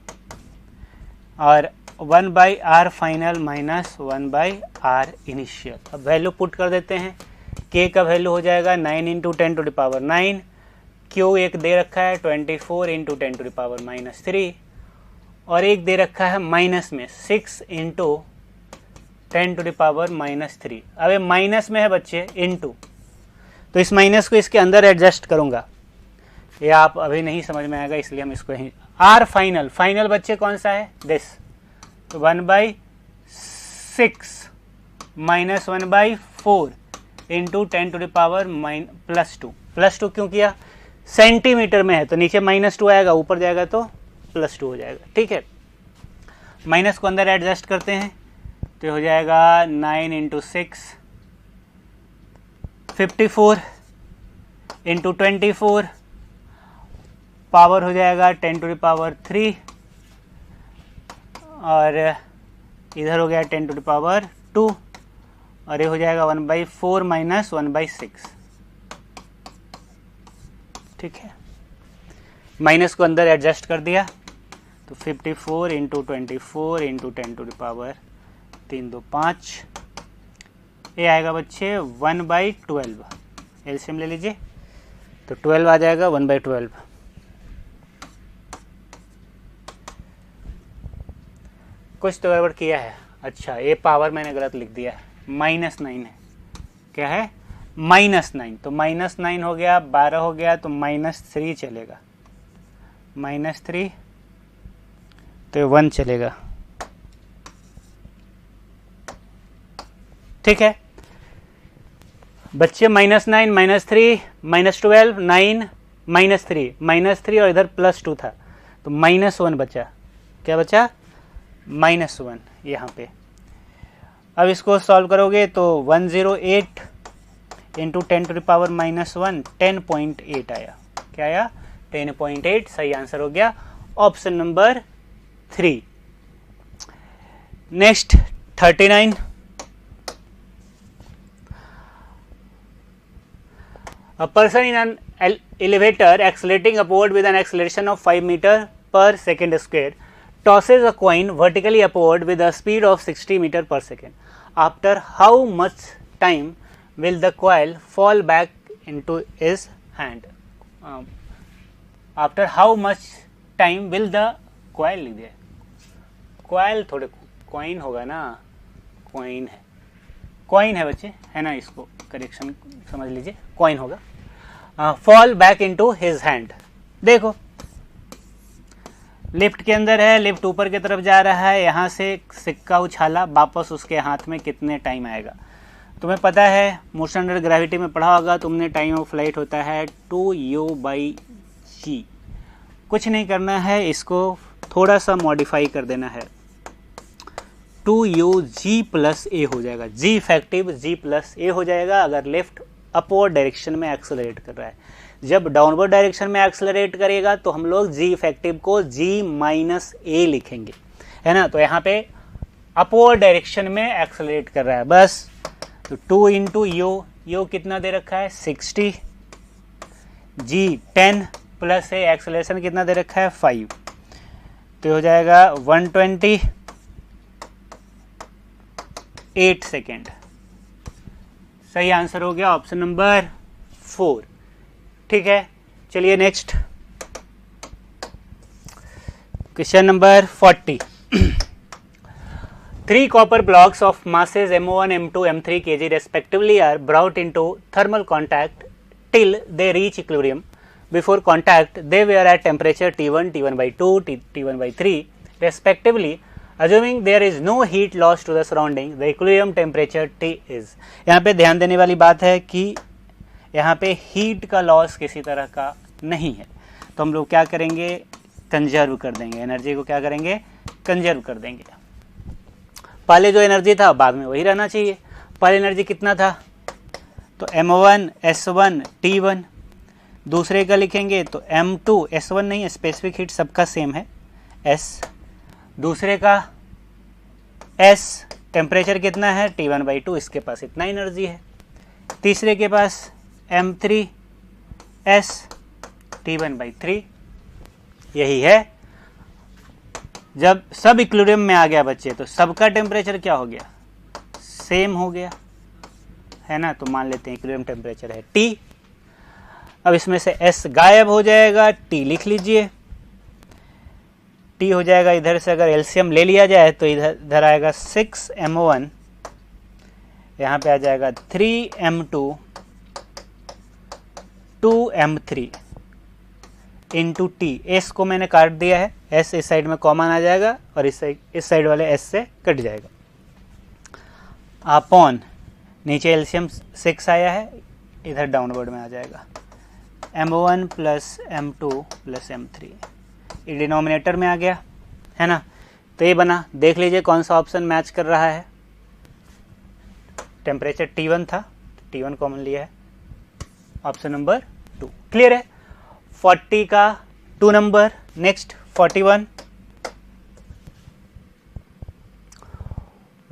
और 1 by R final minus 1 by R initial. अब वैल्यू पुट कर देते हैं. के का वैल्यू हो जाएगा 9 into 10 to the power 9. Q एक दे रखा है 24 into 10 to the power minus 3 और एक दे रखा है माइनस में 6 into 10 to the power minus 3. अब ये माइनस में है बच्चे इंटू, तो इस माइनस को इसके अंदर एडजस्ट करूंगा. ये आप अभी नहीं समझ में आएगा इसलिए हम इसको यहीं. आर फाइनल, फाइनल बच्चे कौन सा है? दिस. तो 1/6 minus 1/4 into 10 to the power +2. +2 क्यों किया? सेंटीमीटर में है तो नीचे -2 आएगा, ऊपर जाएगा तो +2 हो जाएगा. ठीक है, माइनस को अंदर एडजस्ट करते हैं तो हो जाएगा 9 इंटू 6 54 इंटू 24 पावर हो जाएगा 10 टू द पावर 3 और इधर हो गया 10 टू द पावर 2 और ये हो जाएगा 1/4 माइनस 1/6. ठीक है, माइनस को अंदर एडजस्ट कर दिया तो 54 into 24 into 10 to the power 3 2 5. ये आएगा बच्चे 1/12. एलसीएम ले लीजिए तो 12 आ जाएगा 1/12. कुछ तो गड़बड़ किया है. अच्छा, ये पावर मैंने गलत लिख दिया है, -9 है. क्या है? -9. तो -9 हो गया, 12 हो गया तो -3 चलेगा. -3 तो 1 चलेगा. ठीक है बच्चे, -9 -3 -12 9 -3 और इधर +2 था तो -1 बचा. क्या बचा? -1 यहाँ पे. अब इसको सॉल्व करोगे तो 108 इंटू 10 टू द पावर -1 10.8 आया. क्या आया? 10.8. सही आंसर हो गया option number 3. Next 39. A person in an elevator accelerating upward with an acceleration of 5 meter per second square tosses a coin vertically upward with a speed of 60 meter per second. After how much time will the coil fall back into his hand? After how much time will the coil लिख दिया. coil थोड़े coin होगा ना, coin है, coin है बच्चे, है ना, इसको करेक्शन समझ लीजिए, coin होगा. Fall back into his hand. देखो लिफ्ट के अंदर है, लिफ्ट ऊपर की तरफ जा रहा है, यहाँ से सिक्का उछाला, वापस उसके हाथ में कितने टाइम आएगा? तुम्हें पता है मोशन अंडर ग्रेविटी में पढ़ा होगा तुमने, टाइम ऑफ फ्लाइट होता है 2u/g. कुछ नहीं करना है, इसको थोड़ा सा मॉडिफाई कर देना है. 2u/g + a हो जाएगा. g इफेक्टिव g + a हो जाएगा अगर लिफ्ट अपवर्ड डायरेक्शन में एक्सेलरेट कर रहा है. जब डाउनवर्ड डायरेक्शन में एक्सेलरेट करेगा तो हम लोग g इफेक्टिव को g - a लिखेंगे, है ना. तो यहाँ पे अपवर्ड डायरेक्शन में एक्सेलरेट कर रहा है बस. तो 2 इंटू यू कितना दे रखा है? 60. g 10 + a एक्सेलरेशन कितना दे रखा है? 5. तो हो जाएगा 128 सेकेंड. सही आंसर हो गया ऑप्शन नंबर 4. ठीक है, चलिए next question number 40. 3 copper blocks of masses m1, m2, m3 kg respectively are brought into thermal contact till they reach equilibrium. Before contact they were at temperature T1, T1/2, T1/3 respectively. Assuming there is no heat loss to the surrounding, the equilibrium temperature T is। यहाँ पे ध्यान देने वाली बात है कि यहाँ पे हीट का लॉस किसी तरह का नहीं है, तो हम लोग क्या करेंगे, कंजर्व कर देंगे, एनर्जी को क्या करेंगे, कंजर्व कर देंगे। पहले जो एनर्जी था बाद में वही रहना चाहिए। पहले एनर्जी कितना था, तो m1 s1 t1, दूसरे का लिखेंगे तो m2 s1 नहीं है, स्पेसिफिक हीट सबका सेम है s, दूसरे का s, टेम्परेचर कितना है T1/2, इसके पास इतना एनर्जी है। तीसरे के पास m3 s T1/3, यही है। जब सब इक्विलिब्रियम में आ गया बच्चे, तो सबका टेम्परेचर क्या हो गया, सेम हो गया, है ना। तो मान लेते हैं इक्विलिब्रियम टेम्परेचर है T। अब इसमें से s गायब हो जाएगा, T लिख लीजिए। T हो जाएगा, इधर से अगर एलसीएम ले लिया जाए तो इधर आएगा 6m1, यहाँ पे आ जाएगा 3m2 2m3 into T। S को मैंने काट दिया है, S इस साइड में कॉमन आ जाएगा और इस साइड वाले S से कट जाएगा। अपॉन नीचे एलसीएम 6 आया है, इधर डाउनवर्ड में आ जाएगा m1 plus m2 plus m3, ये डिनोमिनेटर में आ गया, है ना। तो ये बना, देख लीजिए कौन सा ऑप्शन मैच कर रहा है। टेम्परेचर T1 था, T1 कॉमन लिया है, ऑप्शन नंबर 2। क्लियर है। 40 का 2 number. Next 41,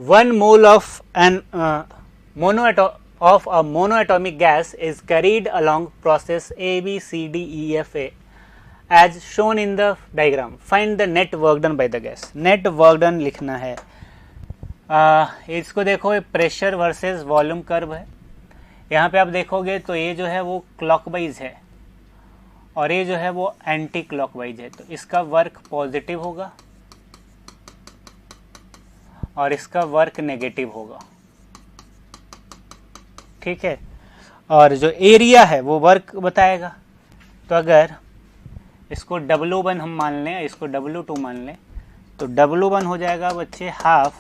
1 mole of a monoatomic gas is carried along process A, B, C, D, E, F, A as shown in the diagram. Find the net work done by the gas. Net work done लिखना है। इसको देखो, ये pressure versus volume curve है। यहाँ पे आप देखोगे तो ये जो है वो क्लॉकवाइज है और ये जो है वो एंटी क्लॉकवाइज है, तो इसका वर्क पॉजिटिव होगा और इसका वर्क नेगेटिव होगा, ठीक है। और जो एरिया है वो वर्क बताएगा। तो अगर इसको W1 हम मान लें, इसको W2 मान लें, तो W1 हो जाएगा बच्चे हाफ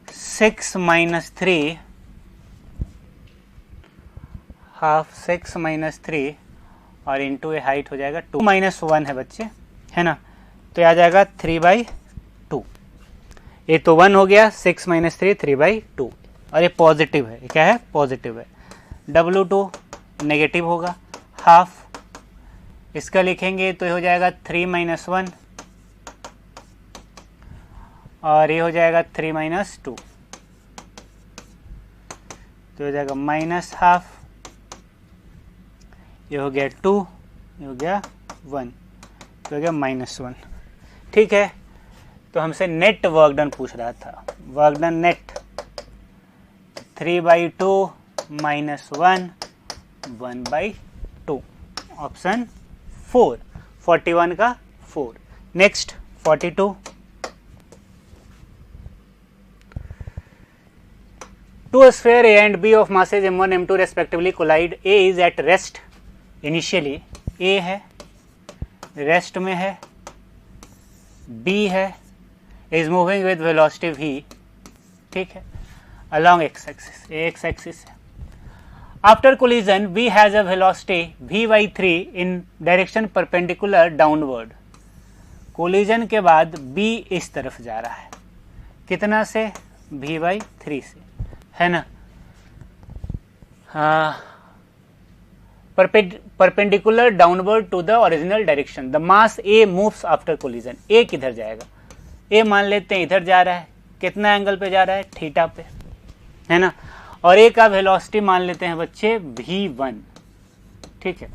6 माइनस 3, हाफ 6 माइनस 3 और इंटू ए हाइट हो जाएगा 2 माइनस 1 है बच्चे, है ना। तो आ जाएगा 3/2। ये तो 1 हो गया, 6 माइनस 3 3/2, और ये पॉजिटिव है, ये क्या है, पॉजिटिव है। W2 नेगेटिव होगा, हाफ, इसका लिखेंगे तो ये हो जाएगा 3 माइनस 1 और ये हो जाएगा 3 माइनस 2, तो हो जाएगा माइनस हाफ, ये हो गया 2, ये हो गया 1, तो हो गया -1, ठीक है। तो हमसे नेट वर्क डन पूछ रहा था, work done net 3/2 minus 1 1/2, option 4, 41 का 4। Next 42, two sphere A and B of masses m1 m2 respectively collide. A is at rest initially, A है रेस्ट में है, B है is moving with velocity v, ठीक है, along x axis, A x axis है। After collision B has a velocity v/3 in direction perpendicular downward. collision के बाद B इस तरफ जा रहा है, कितना से, v/3 से, है ना। Perpendicular downward to the original direction. The mass A moves after collision. A किधर जाएगा, ए मान लेते हैं इधर जा रहा है, कितना एंगल पे जा रहा है, थीटा पे, है ना। और ए का वेलोसिटी मान लेते हैं बच्चे v1, ठीक है।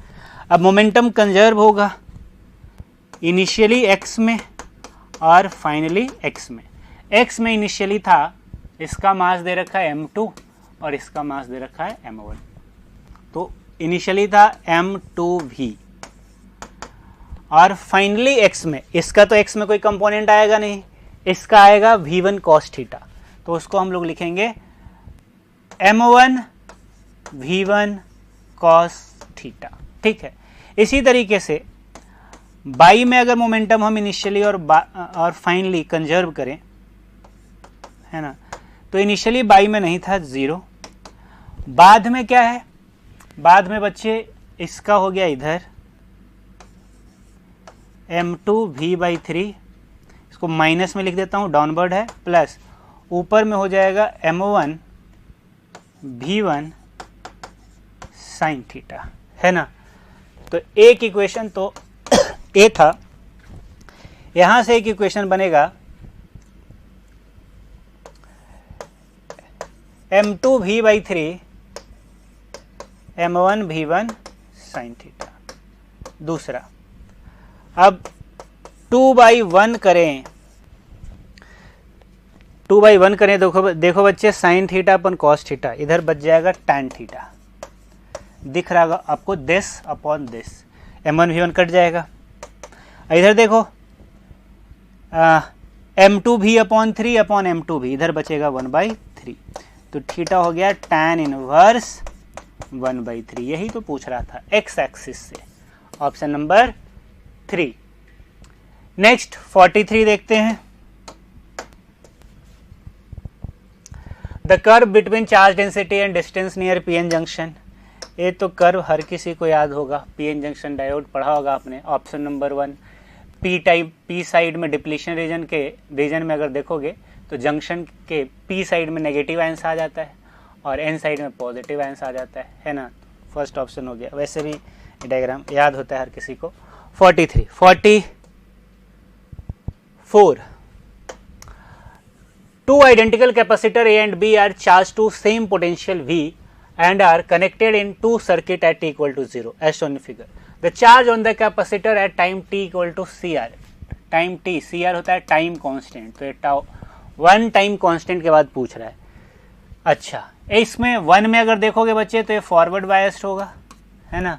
अब मोमेंटम कंजर्व होगा इनिशियली x में और फाइनली x में। x में इनिशियली था, इसका मास दे रखा है m2 और इसका मास दे रखा है m1, तो इनिशियली था m2v और फाइनली x में, इसका तो x में कोई कंपोनेंट आएगा नहीं, इसका आएगा v1 cos थीटा, तो उसको हम लोग लिखेंगे m1 v1 cos थीटा, ठीक है। इसी तरीके से बाई में अगर मोमेंटम हम इनिशियली और फाइनली कंजर्व करें, है ना, तो इनिशियली बाई में नहीं था 0, बाद में क्या है, बाद में बच्चे इसका हो गया इधर m2v/3, इसको माइनस में लिख देता हूँ, डाउनवर्ड है, प्लस ऊपर में हो जाएगा m1v1 साइन थीटा, है ना। तो एक इक्वेशन तो ए था, यहां से एक इक्वेशन बनेगा m2v/3 m1v1 साइन थीटा। दूसरा, अब 2/1 करें, 2/1 करें, देखो बच्चे, साइन थीटा अपन कॉस थीटा, इधर बच जाएगा टैन थीटा, दिख रहा होगा आपको, this upon this, m1v1 cut जाएगा। इधर देखो m2v/3 अपॉन m2v, इधर बचेगा 1/3, तो थीटा हो गया टैन इनवर्स 1/3। यही तो पूछ रहा था एक्स एक्सिस से, ऑप्शन नंबर 3। नेक्स्ट 43 देखते हैं। The curve between charge density and distance near PN junction. ये तो कर्व हर किसी को याद होगा, पीएन जंक्शन डायोड पढ़ा होगा आपने, option number 1। P type, P side में डिप्लीशन रीजन में अगर देखोगे तो जंक्शन के पी साइड में नेगेटिव आयंस आ जाता है और एन साइड में पॉजिटिव आयंस आ जाता है ना। फर्स्ट ऑप्शन हो गया, वैसे भी डायग्राम याद होता है हर किसी को। 44 Two identical capacitor A and B are charged to same potential V and are connected in two circuit at t equal to 0 as shown in figure. The charge on the capacitor at time t equal to CR. Time t, CR होता है time constant, तो ये tau 1 time constant के बाद पूछ रहा है। अच्छा, इसमें 1 में अगर देखोगे बच्चे तो ये फॉरवर्ड बायस्ड होगा, है ना।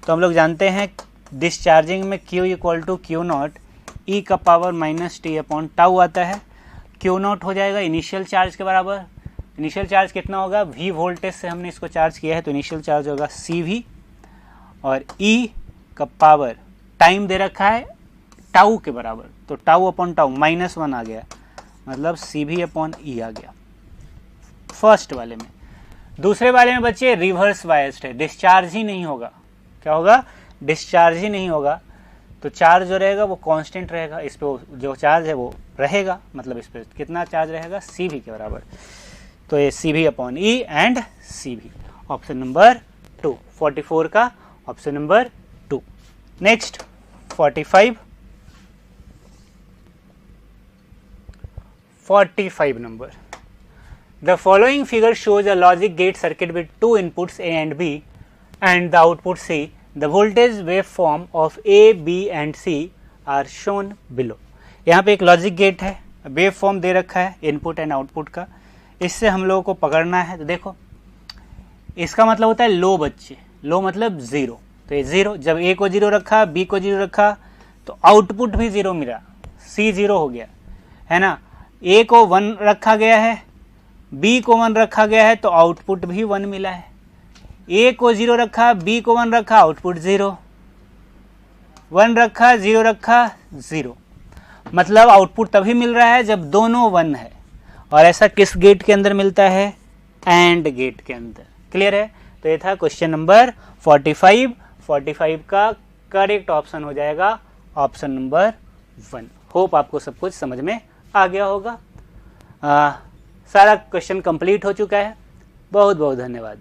तो हम लोग जानते हैं डिस्चार्जिंग में Q equal to Q0 e का पावर -t अपॉन टाउ आता है। Q0 हो जाएगा इनिशियल चार्ज के बराबर। इनिशियल चार्ज कितना होगा, V वोल्टेज से हमने इसको चार्ज किया है तो इनिशियल चार्ज होगा CV, और E का पावर टाइम दे रखा है टाउ के बराबर, तो टाउ अपॉन टाउ -1 आ गया, मतलब CV अपॉन E आ गया फर्स्ट वाले में। दूसरे वाले में बच्चे रिवर्स बायस्ड है, डिस्चार्ज ही नहीं होगा। क्या होगा, डिस्चार्ज ही नहीं होगा, तो चार्ज जो रहेगा वो कांस्टेंट रहेगा, इस पे जो चार्ज है वो रहेगा, मतलब इस पे कितना चार्ज रहेगा, CV के बराबर। तो ये CV upon E and CV, option number 2, 44 का option number 2। Next 45 number. The following figure shows a logic gate circuit with two inputs A and B and the output C. The voltage waveform of A, B and C are shown below. यहाँ पे एक logic gate है, wave form दे रखा है input and output का, इससे हम लोगों को पकड़ना है। तो देखो इसका मतलब होता है लो बच्चे, लो मतलब 0, तो ये 0, जब A को 0 रखा, B को 0 रखा तो आउटपुट भी 0 मिला, C 0 हो गया, है ना। A को 1 रखा गया है, B को 1 रखा गया है तो आउटपुट भी 1 मिला है। A को 0 रखा, B को 1 रखा, आउटपुट 0, 1 रखा, 0 रखा, 0, मतलब आउटपुट तभी मिल रहा है जब दोनों 1 है। और ऐसा किस गेट के अंदर मिलता है, एंड गेट के अंदर। क्लियर है। तो ये था क्वेश्चन नंबर 45 का करेक्ट ऑप्शन हो जाएगा ऑप्शन नंबर 1। होप आपको सब कुछ समझ में आ गया होगा। सारा क्वेश्चन कंप्लीट हो चुका है। बहुत बहुत धन्यवाद।